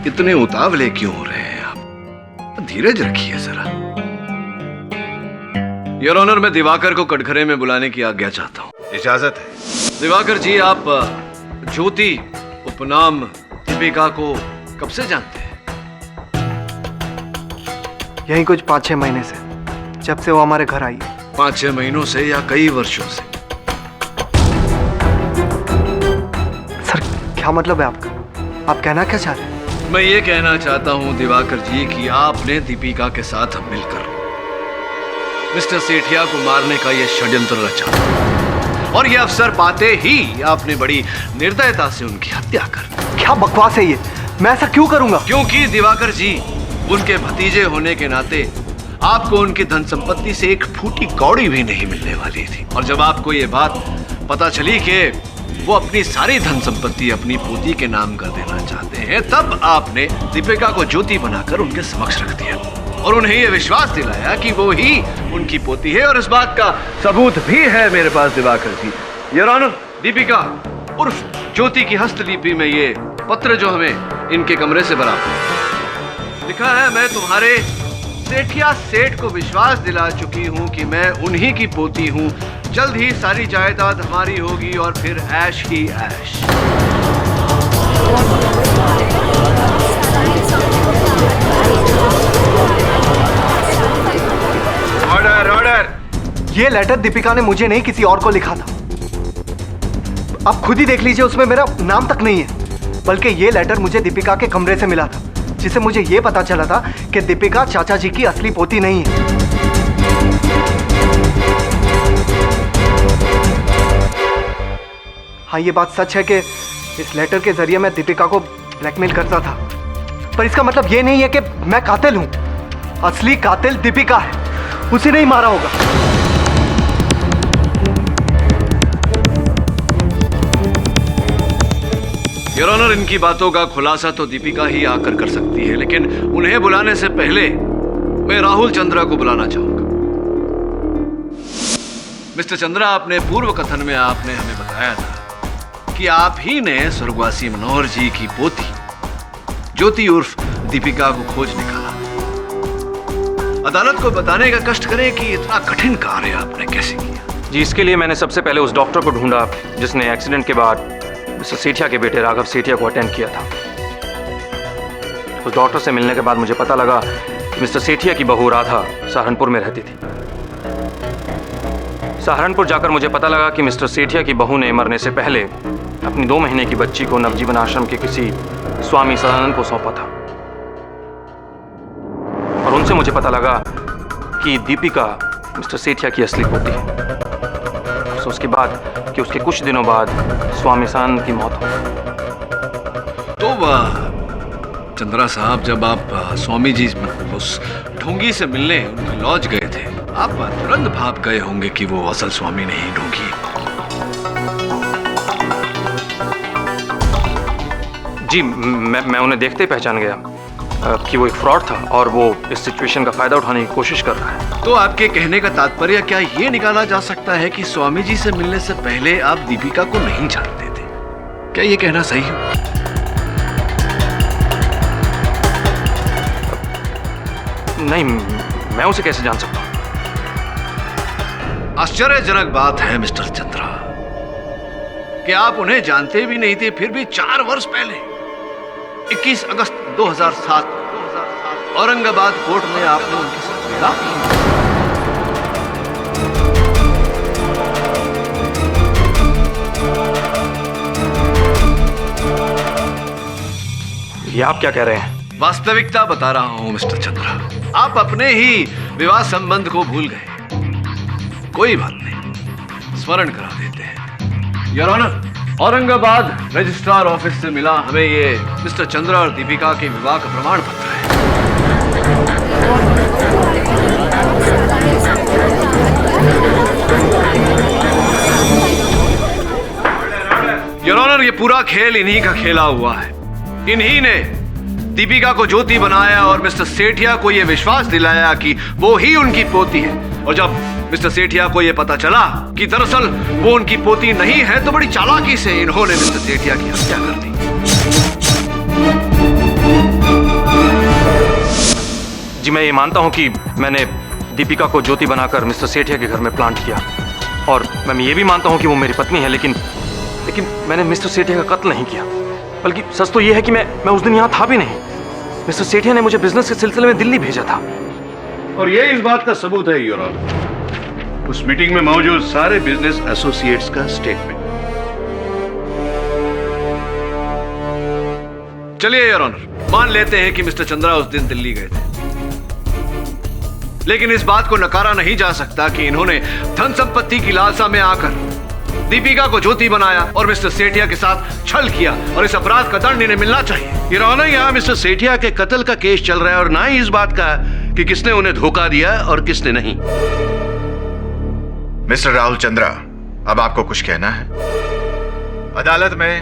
इतने उतावले क्यों हो रहे हैं आप? धीरज रखिए जरा। योर ऑनर, मैं दिवाकर को कटघरे में बुलाने की आज्ञा चाहता हूँ। इजाजत है। दिवाकर जी, आप ज्योति उपनाम दीपिका को कब से जानते हैं? यही कुछ 5-6 महीने से, जब से वो हमारे घर आई है। 5-6 महीनों से या कई वर्षों से? सर, क्या मतलब है आपका? आप कहना क्या चाहते हैं? मैं ये कहना चाहता हूं दिवाकर जी कि आपने दीपिका के साथ मिलकर मिस्टर सेठिया को मारने का यह षड्यंत्र रचा और यह अवसर पाते ही आपने बड़ी निर्दयता से उनकी हत्या कर। क्या बकवास है ये? मैं ऐसा क्यों करूंगा? क्योंकि दिवाकर जी, उनके भतीजे होने के नाते आपको उनकी धन संपत्ति से एक फूटी कौड़ी भी नहीं मिलने वाली थी। और जब आपको ये बात पता चली कि वो अपनी सारी धन संपत्ति अपनी पोती के नाम कर देना चाहते हैं, तब आपने दीपिका को ज्योति बनाकर उनके समक्ष रख दिया और उन्हें यह विश्वास दिलाया कि वो ही उनकी पोती है। और इस बात का सबूत भी है मेरे पास दिवाकर जी। योर ऑनर, दीपिका उर्फ ज्योति की हस्तलिपि में ये पत्र जो हमें इनके कमरे से बरामद लिखा है, मैं तुम्हारे सेठिया सेठ को विश्वास दिला चुकी हूँ कि मैं उन्हीं की पोती हूँ। जल्द ही सारी जायदाद हमारी होगी और फिर ऐश ही ऐश। Order, order. ये लेटर दीपिका ने मुझे नहीं, किसी और को लिखा था। आप खुद ही देख लीजिए, उसमें मेरा नाम तक नहीं है। बल्कि ये लेटर मुझे दीपिका के कमरे से मिला था, जिससे मुझे ये पता चला था कि दीपिका चाचा जी की असली पोती नहीं है। हाँ, ये बात सच है कि इस लेटर के जरिए मैं दीपिका को ब्लैकमेल करता था, पर इसका मतलब ये नहीं है कि मैं कातिल हूं। असली कातिल दीपिका है, उसे नहीं मारा होगा। योर ऑनर, इनकी बातों का खुलासा तो दीपिका ही आकर कर सकती है, लेकिन उन्हें बुलाने से पहले मैं राहुल चंद्रा को बुलाना चाहूंगा। मिस्टर चंद्रा, अपने पूर्व कथन में आपने हमें बताया था कि आप ही ने स्वर्गवासी मनोहर जी की पोती ज्योति उर्फ दीपिका को खोज निकाला। अदालत को बताने का कष्ट करें कि इतना कठिन कार्य आपने कैसे किया। जी, इसके लिए मैंने सबसे पहले उस डॉक्टर को ढूंढा जिसने एक्सीडेंट के बाद मिस्टर सेठिया के बेटे राघव सेठिया को अटेंड किया था। उस डॉक्टर से मिलने के बाद मुझे पता लगा कि मिस्टर सेठिया की बहू राधा सहारनपुर में रहती थी। सहारनपुर जाकर मुझे पता लगा कि मिस्टर सेठिया की बहू ने मरने से पहले अपनी 2 महीने की बच्ची को नवजीवन आश्रम के किसी स्वामी सदानंद को सौंपा था। और उनसे मुझे पता लगा कि दीपिका मिस्टर सेठिया की असली पोती है। तो उसके बाद कि उसके कुछ दिनों बाद स्वामी सदानंद की मौत हो। तो चंद्रा साहब, जब आप स्वामी जी उस ढोंगी से मिलने उनकी लॉज गए थे, आप तुरंत भाप गए होंगे कि वो असल स्वामी नहीं ढोंगी। जी, मैं उन्हें देखते ही पहचान गया कि वो एक फ्रॉड था और वो इस सिचुएशन का फायदा उठाने की कोशिश कर रहा है। तो आपके कहने का तात्पर्य क्या ये निकाला जा सकता है कि स्वामी जी से मिलने से पहले आप दीपिका को नहीं जानते थे? क्या ये कहना सही है? नहीं, मैं उसे कैसे जान सकता हूँ? आश्चर्यजनक बात है मिस्टर चंद्रा कि आप उन्हें जानते भी नहीं थे, फिर भी 4 वर्ष पहले 21 अगस्त 2007 औरंगाबाद कोर्ट में आपने उनके साथ मिलाप किया। ये आप क्या कह रहे हैं? वास्तविकता बता रहा हूं मिस्टर चंद्रा। आप अपने ही विवाह संबंध को भूल गए। कोई बात नहीं, स्मरण करा देते हैं। Your honour, Aurangabad registrar office से मिला हमें ये मिस्टर चंद्रा और दीपिका के विवाह का प्रमाण पत्र है। योर ऑनर, ये पूरा खेल इन्हीं का खेला हुआ है। इन्हीं ने दीपिका को ज्योति बनाया और मिस्टर सेठिया को यह विश्वास दिलाया कि वो ही उनकी पोती है। और जब मिस्टर सेठिया को यह पता चला कि दरअसल वो उनकी पोती नहीं है, तो बड़ी चालाकी से इन्होंने मिस्टर सेठिया की हत्या कर दी। जी मैं ये मानता हूँ कि मैंने दीपिका को ज्योति बनाकर मिस्टर सेठिया के घर में प्लांट किया, और मैं ये भी मानता हूँ कि वो मेरी पत्नी है, लेकिन मैंने मिस्टर सेठिया का कत्ल नहीं किया। बल्कि सच तो ये है कि मैं उस दिन यहाँ था भी नहीं। मिस्टर सेठिया ने मुझे बिजनेस के सिलसिले में दिल्ली भेजा था। और ये इस बात का सबूत है योर ऑनर, उस मीटिंग में मौजूद सारे बिजनेस एसोसिएट्स का स्टेटमेंट। चलिए योर ऑनर, मान लेते हैं कि मिस्टर चंद्रा उस दिन दिल्ली गए थे, लेकिन इस बात को नकारा नहीं जा सकता कि इन्होंने धन संपत्ति की लालसा में आकर दीपिका को ज्योति बनाया और मिस्टर सेठिया के साथ छल किया, और इस अपराध का दंड इन्हें मिलना चाहिए। योर ऑनर, यहाँ मिस्टर सेठिया के कत्ल का केस चल रहा है और ना ही इस बात का कि किसने उन्हें धोखा दिया और किसने नहीं। मिस्टर राहुल चंद्रा, अब आपको कुछ कहना है? अदालत में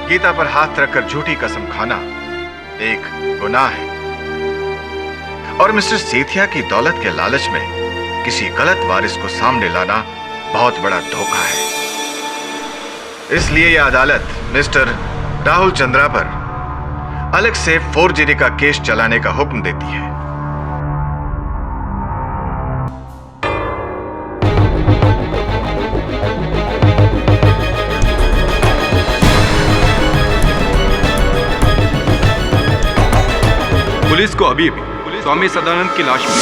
गीता पर हाथ रखकर झूठी कसम खाना एक गुनाह है, और मिस्टर सेठिया की दौलत के लालच में किसी गलत वारिस को सामने लाना बहुत बड़ा धोखा है। इसलिए यह अदालत मिस्टर राहुल चंद्रा पर अलग से फोर्जरी का केस चलाने का हुक्म देती है। पुलिस को अभी स्वामी सदानंद की लाश मिली।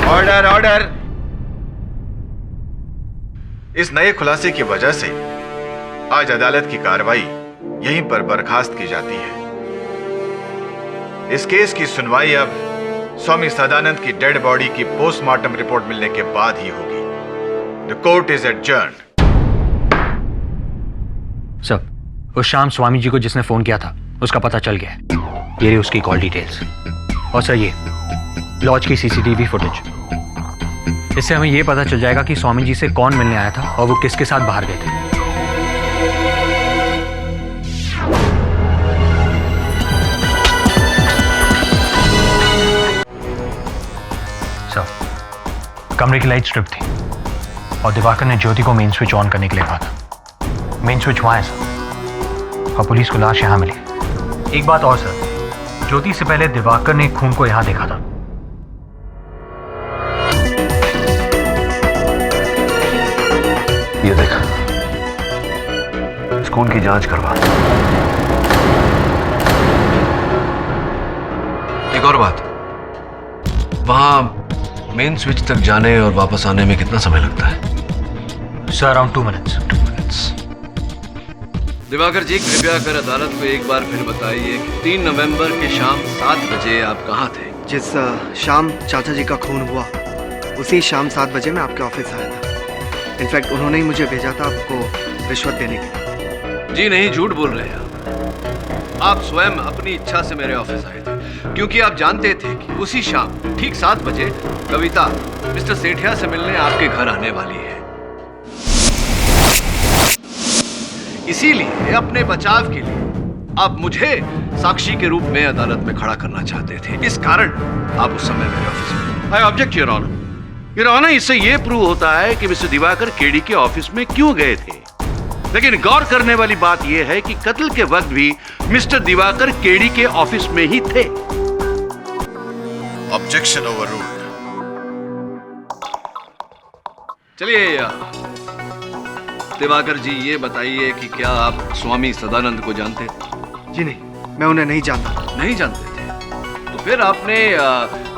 Order order. इस नए खुलासे की वजह से आज अदालत की कार्रवाई यहीं पर बर्खास्त की जाती है। इस केस की सुनवाई अब स्वामी सदानंद की डेड बॉडी की पोस्टमार्टम रिपोर्ट मिलने के बाद ही होगी। The court is adjourned. Sir, उस शाम स्वामी जी को जिसने फोन किया था उसका पता चल गया है। ये रही उसकी कॉल डिटेल्स। और सर, ये लॉज की सीसीटीवी फुटेज। इससे हमें यह पता चल जाएगा कि स्वामी जी से कौन मिलने आया था और वो किसके साथ बाहर गए थे। सर, कमरे की लाइट स्ट्रिप थी और दिवाकर ने ज्योति को मेन स्विच ऑन करने के लिए कहा था। मेन स्विच वहां है सर, और पुलिस को लाश यहां मिली। एक बात और सर, ज्योति से पहले दिवाकर ने खून को यहां देखा था। ये देखा, इस खून की जांच करवा। एक और बात, वहां मेन स्विच तक जाने और वापस आने में कितना समय लगता है? Sir, around 2 minutes. Diwakar ji, कृपया कर अदालत को एक बार फिर बताइए कि 3 नवंबर की शाम 7 बजे आप कहाँ थे? जिस शाम चाचा जी का खून हुआ उसी शाम 7 बजे मैं आपके ऑफिस आया था। इनफैक्ट उन्होंने ही मुझे भेजा था आपको रिश्वत देने के लिए। जी नहीं, झूठ बोल रहे हैं आप स्वयं अपनी इच्छा से मेरे ऑफिस आए थे, क्योंकि आप जानते थे कि उसी शाम ठीक 7 बजे कविता मिस्टर सेठिया से मिलने आपके घर आने वाली है। इसीलिए अपने बचाव के लिए आप मुझे साक्षी के रूप में अदालत में खड़ा करना चाहते थे। इस कारण आप उस समय मेरे ऑफिस में। I object your honour. Your honour, इससे यह प्रूव होता है कि मिस्टर दिवाकर केडी के ऑफिस में क्यों गए थे। लेकिन गौर करने वाली बात यह है कि कत्ल के वक्त भी मिस्टर दिवाकर केडी के ऑफिस में ही थे। Objection overruled. चलिए दिवाकर जी, ये बताइए कि क्या आप स्वामी सदानंद को जानते थे? जी नहीं, मैं उन्हें नहीं जानता। नहीं जानते थे? तो फिर आपने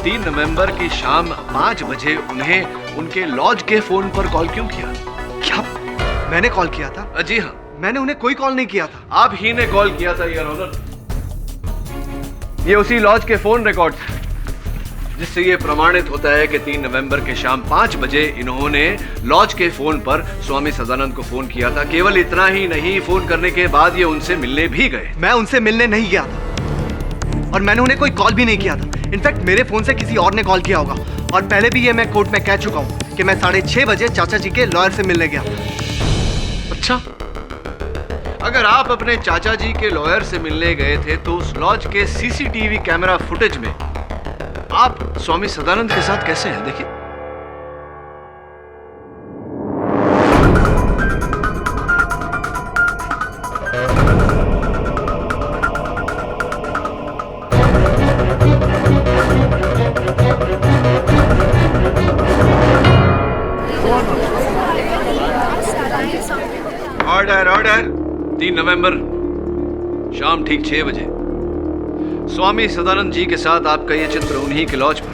3 नवंबर की शाम 5 बजे उन्हें उनके लॉज के फोन पर कॉल क्यों किया? क्या मैंने कॉल किया था? जी हाँ, मैंने उन्हें कोई कॉल नहीं किया था। आप ही ने कॉल किया था योर ऑनर। ये उसी लॉज के फोन रिकॉर्ड है जिससे ये प्रमाणित होता है कि 3 नवंबर के शाम 5 बजे इन्होंने लॉज के फोन पर स्वामी सदानंद को फोन किया था। केवल इतना ही नहीं, फोन करने के बाद ये उनसे मिलने भी गए। मैं उनसे मिलने नहीं गया था और मैंने उन्हें कोई कॉल भी नहीं किया था। इनफैक्ट मेरे फोन से किसी और ने कॉल किया होगा, और पहले भी ये मैं कोर्ट में कह चुका हूँ कि मैं 6:30 बजे चाचा जी के लॉयर से मिलने गया। अच्छा, अगर आप अपने चाचा जी के लॉयर से मिलने गए थे तो उस लॉज के सीसीटीवी कैमरा फुटेज में आप स्वामी सदानंद के साथ कैसे हैं? देखिए। Order order. 3 नवंबर शाम ठीक 6 बजे स्वामी सदानंद जी के साथ आपका ये चित्र उन्हीं के लॉज पर।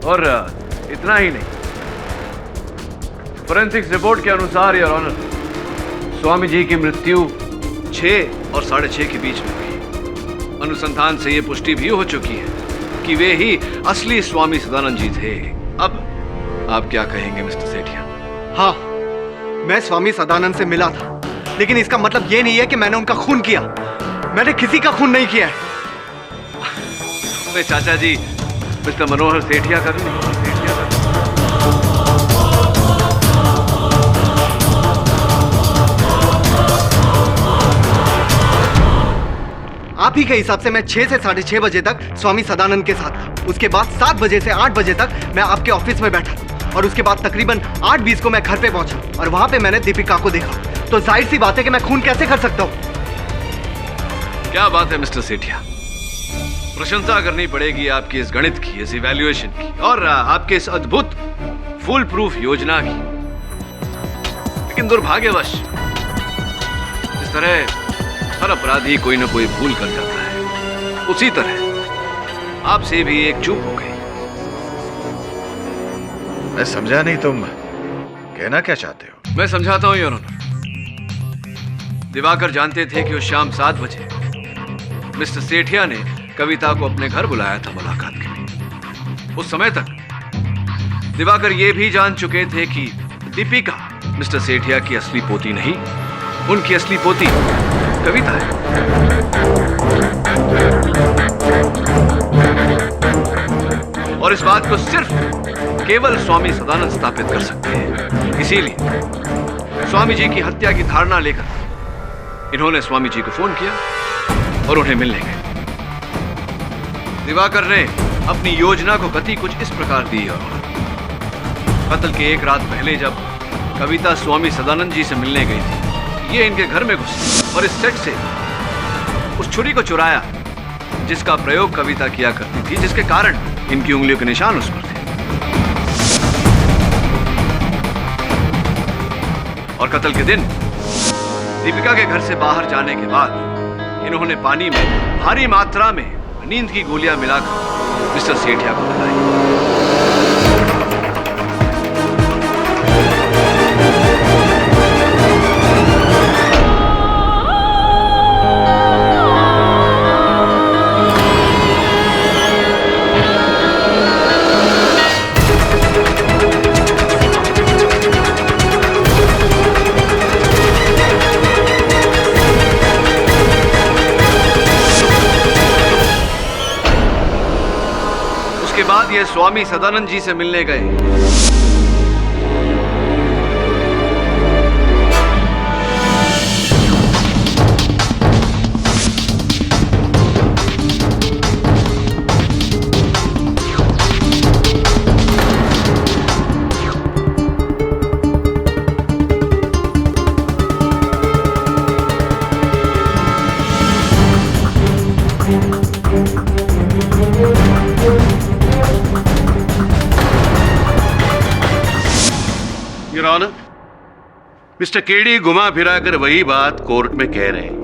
और इतना ही नहीं, फोरेंसिक्स रिपोर्ट के अनुसार योर ऑनर, स्वामी जी की मृत्यु 6 और 6:30 के बीच में हुई। अनुसंधान से यह पुष्टि भी हो चुकी है कि वे ही असली स्वामी सदानंद जी थे। अब आप क्या कहेंगे मिस्टर सेठिया? हाँ, मैं स्वामी सदानंद से मिला था, लेकिन इसका मतलब ये नहीं है कि मैंने उनका खून किया। मैंने किसी का खून नहीं किया है। अपने चाचा जी मिस्टर मनोहर सेठिया का भी नहीं। आप ही के हिसाब से मैं 6 से 6:30 बजे तक स्वामी सदानंद के साथ था। उसके बाद 7 बजे से 8 बजे तक मैं आपके ऑफिस में बैठा था और उसके बाद तकरीबन 8:20 को मैं घर पे पहुंचा और वहां पे मैंने दीपिका को देखा। तो जाहिर सी बात है कि मैं खून कैसे कर सकता हूं। क्या बात है मिस्टर सेठिया, प्रशंसा करनी पड़ेगी आपकी इस गणित की, इस इवैल्यूएशन की और आपके इस अद्भुत फुल प्रूफ योजना की। लेकिन दुर्भाग्यवश इस तरह हर अपराधी कोई ना कोई भूल कर जाता है, उसी तरह आपसे भी एक चूक हो गई। मैं समझा नहीं, तुम कहना क्या चाहते हो? मैं समझाता हूं योर ऑनर। दिवाकर जानते थे कि उस शाम 7 बजे मिस्टर सेठिया ने कविता को अपने घर बुलाया था मुलाकात के लिए। उस समय तक दिवाकर ये भी जान चुके थे कि दीपिका मिस्टर सेठिया की असली पोती नहीं, उनकी असली पोती कविता है। और इस बात को सिर्फ केवल स्वामी सदानंद स्थापित कर सकते हैं। इसीलिए स्वामी जी की हत्या की धारणा लेकर इन्होंने स्वामी जी को फोन किया और उन्हें मिलने गए। दिवाकर ने अपनी योजना को गति कुछ इस प्रकार दी और कत्ल के 1 रात पहले जब कविता स्वामी सदानंद जी से मिलने गई थी, ये इनके घर में घुसी और इस सेट से उस छुरी को चुराया जिसका प्रयोग कविता किया करती थी, जिसके कारण इनकी उंगलियों के निशान उस पर थे। और कत्ल के दिन दीपिका के घर से बाहर जाने के बाद इन्होंने पानी में भारी मात्रा में नींद की गोलियां मिलाकर मिस्टर सेठिया को पिलाई। बाद ये स्वामी सदानंद जी से मिलने गए। योर ऑनर, मिस्टर केडी घुमा फिरा कर वही बात कोर्ट में कह रहे हैं।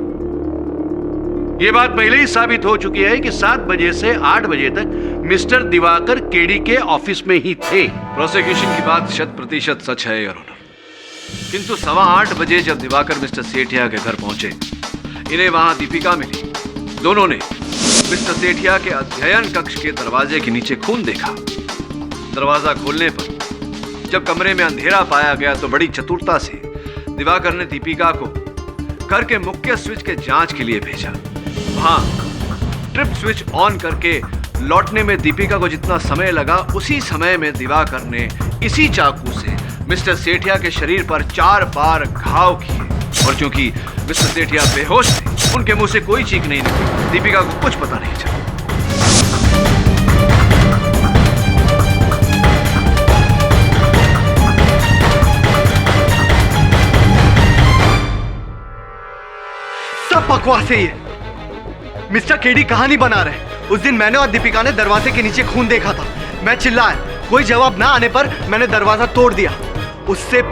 यह बात पहले ही साबित हो चुकी है कि 7 बजे से 8 बजे तक मिस्टर दिवाकर केडी के ऑफिस में ही थे। प्रोसिक्यूशन की बात 100% सच है योर ऑनर, किंतु 7:15 बजे जब दिवाकर मिस्टर सेठिया के घर पहुंचे, इन्हें वहां दीपिका मिली। दोनों ने मिस्टर सेठिया के अध्ययन कक्ष के दरवाजे के नीचे खून देखा। दरवाजा खोलने पर जब कमरे में अंधेरा पाया गया तो बड़ी चतुरता से दिवाकर ने दीपिका को घर के मुख्य स्विच के जांच के लिए भेजा। वहां ट्रिप स्विच ऑन करके लौटने में दीपिका को जितना समय लगा, उसी समय में दिवाकर ने इसी चाकू से मिस्टर सेठिया के शरीर पर 4 बार घाव किए। और क्योंकि मिस्टर सेठिया बेहोश थे, उनके मुंह से कोई चीख नहीं निकली, दीपिका को कुछ पता नहीं चला। बकवास है ये। मिस्टर केडी कहानी बना रहे। उस दिन मैंने और दीपिका ने दरवाजे के नीचे खून देखा था। मैं चिल्लाया, कोई जवाब ना आने पर मैंने दरवाजा तोड़ दिया। उससे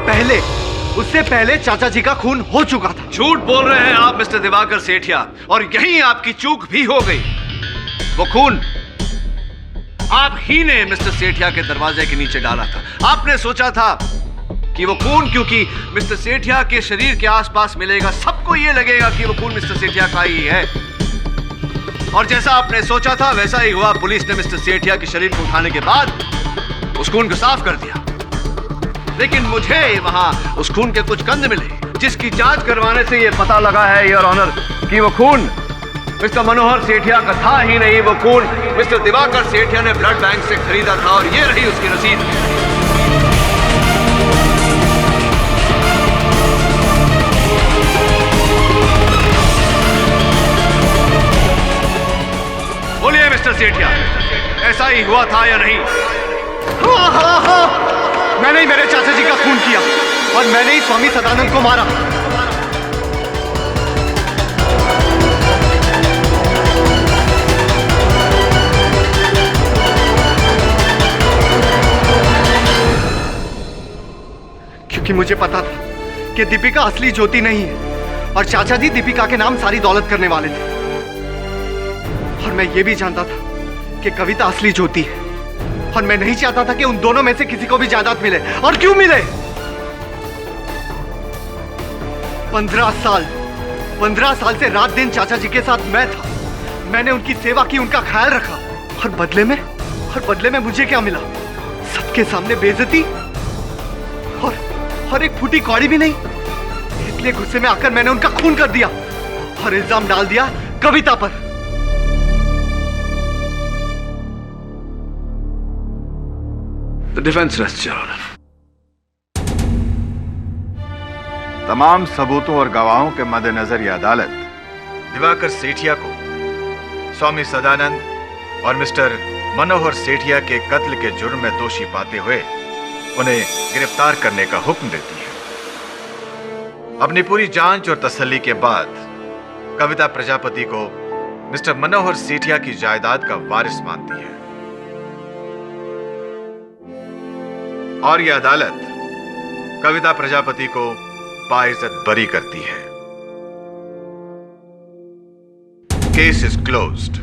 पहले चाचा जी का खून हो चुका था। झूठ बोल रहे हैं आप मिस्टर दिवाकर सेठिया, और यही आपकी चूक भी हो गई। वो खून आप ही ने मिस्टर सेठिया के दरवाजे के नीचे डाला था। आपने सोचा था कि वो खून क्योंकि मिस्टर सेठिया के शरीर के आसपास मिलेगा, सबको ये लगेगा कि वो खून मिस्टर सेठिया का ही है। और जैसा आपने सोचा था वैसा ही हुआ। पुलिस ने मिस्टर सेठिया के शरीर को उठाने के बाद उस खून को साफ कर दिया, लेकिन मुझे वहां उस खून के कुछ कंद मिले, जिसकी जांच करवाने से यह पता लगा है योर ऑनर कि वो खून मिस्टर मनोहर सेठिया का था ही नहीं। वो खून मिस्टर दिवाकर सेठिया ने ब्लड बैंक से खरीदा था, और ये रही उसकी रसीद। बोलिए मिस्टर सेठिया, ऐसा ही हुआ था या नहीं? हाँ। मैंने ही मेरे चाचा जी का खून किया, और मैंने ही स्वामी सदानंद को मारा। क्योंकि मुझे पता था कि दीपिका असली ज्योति नहीं है, और चाचा जी दीपिका के नाम सारी दौलत करने वाले थे। और मैं ये भी जानता था कि कविता असली ज्योति है, और मैं नहीं चाहता था कि उन दोनों में से किसी को भी जायदाद मिले। और क्यों मिले? 15 साल से रात दिन चाचा जी के साथ मैं था। मैंने उनकी सेवा की, उनका ख्याल रखा, और बदले में मुझे क्या मिला? सबके सामने बेइज्जती और एक फूटी कौड़ी भी नहीं। इसलिए गुस्से में आकर मैंने उनका खून कर दिया और इल्जाम डाल दिया कविता पर। The defense rests, Your Honor. तमाम सबूतों और गवाहों के मद्देनजर यह अदालत दिवाकर सेठिया को स्वामी सदानंद और मिस्टर मनोहर सेठिया के कत्ल के जुर्म में दोषी पाते हुए उन्हें गिरफ्तार करने का हुक्म देती है। अपनी पूरी जांच और तसल्ली के बाद कविता प्रजापति को मिस्टर मनोहर सेठिया की जायदाद का वारिस मानती है, और यह अदालत कविता प्रजापति को बाइज्जत बरी करती है। Case is closed.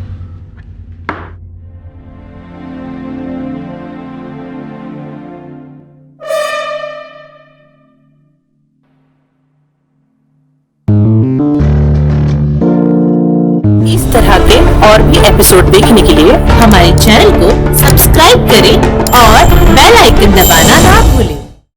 इस तरह के और भी एपिसोड देखने के लिए हमारे चैनल को सब्सक्राइब करें और बेल आइकन दबाना ना भूलें।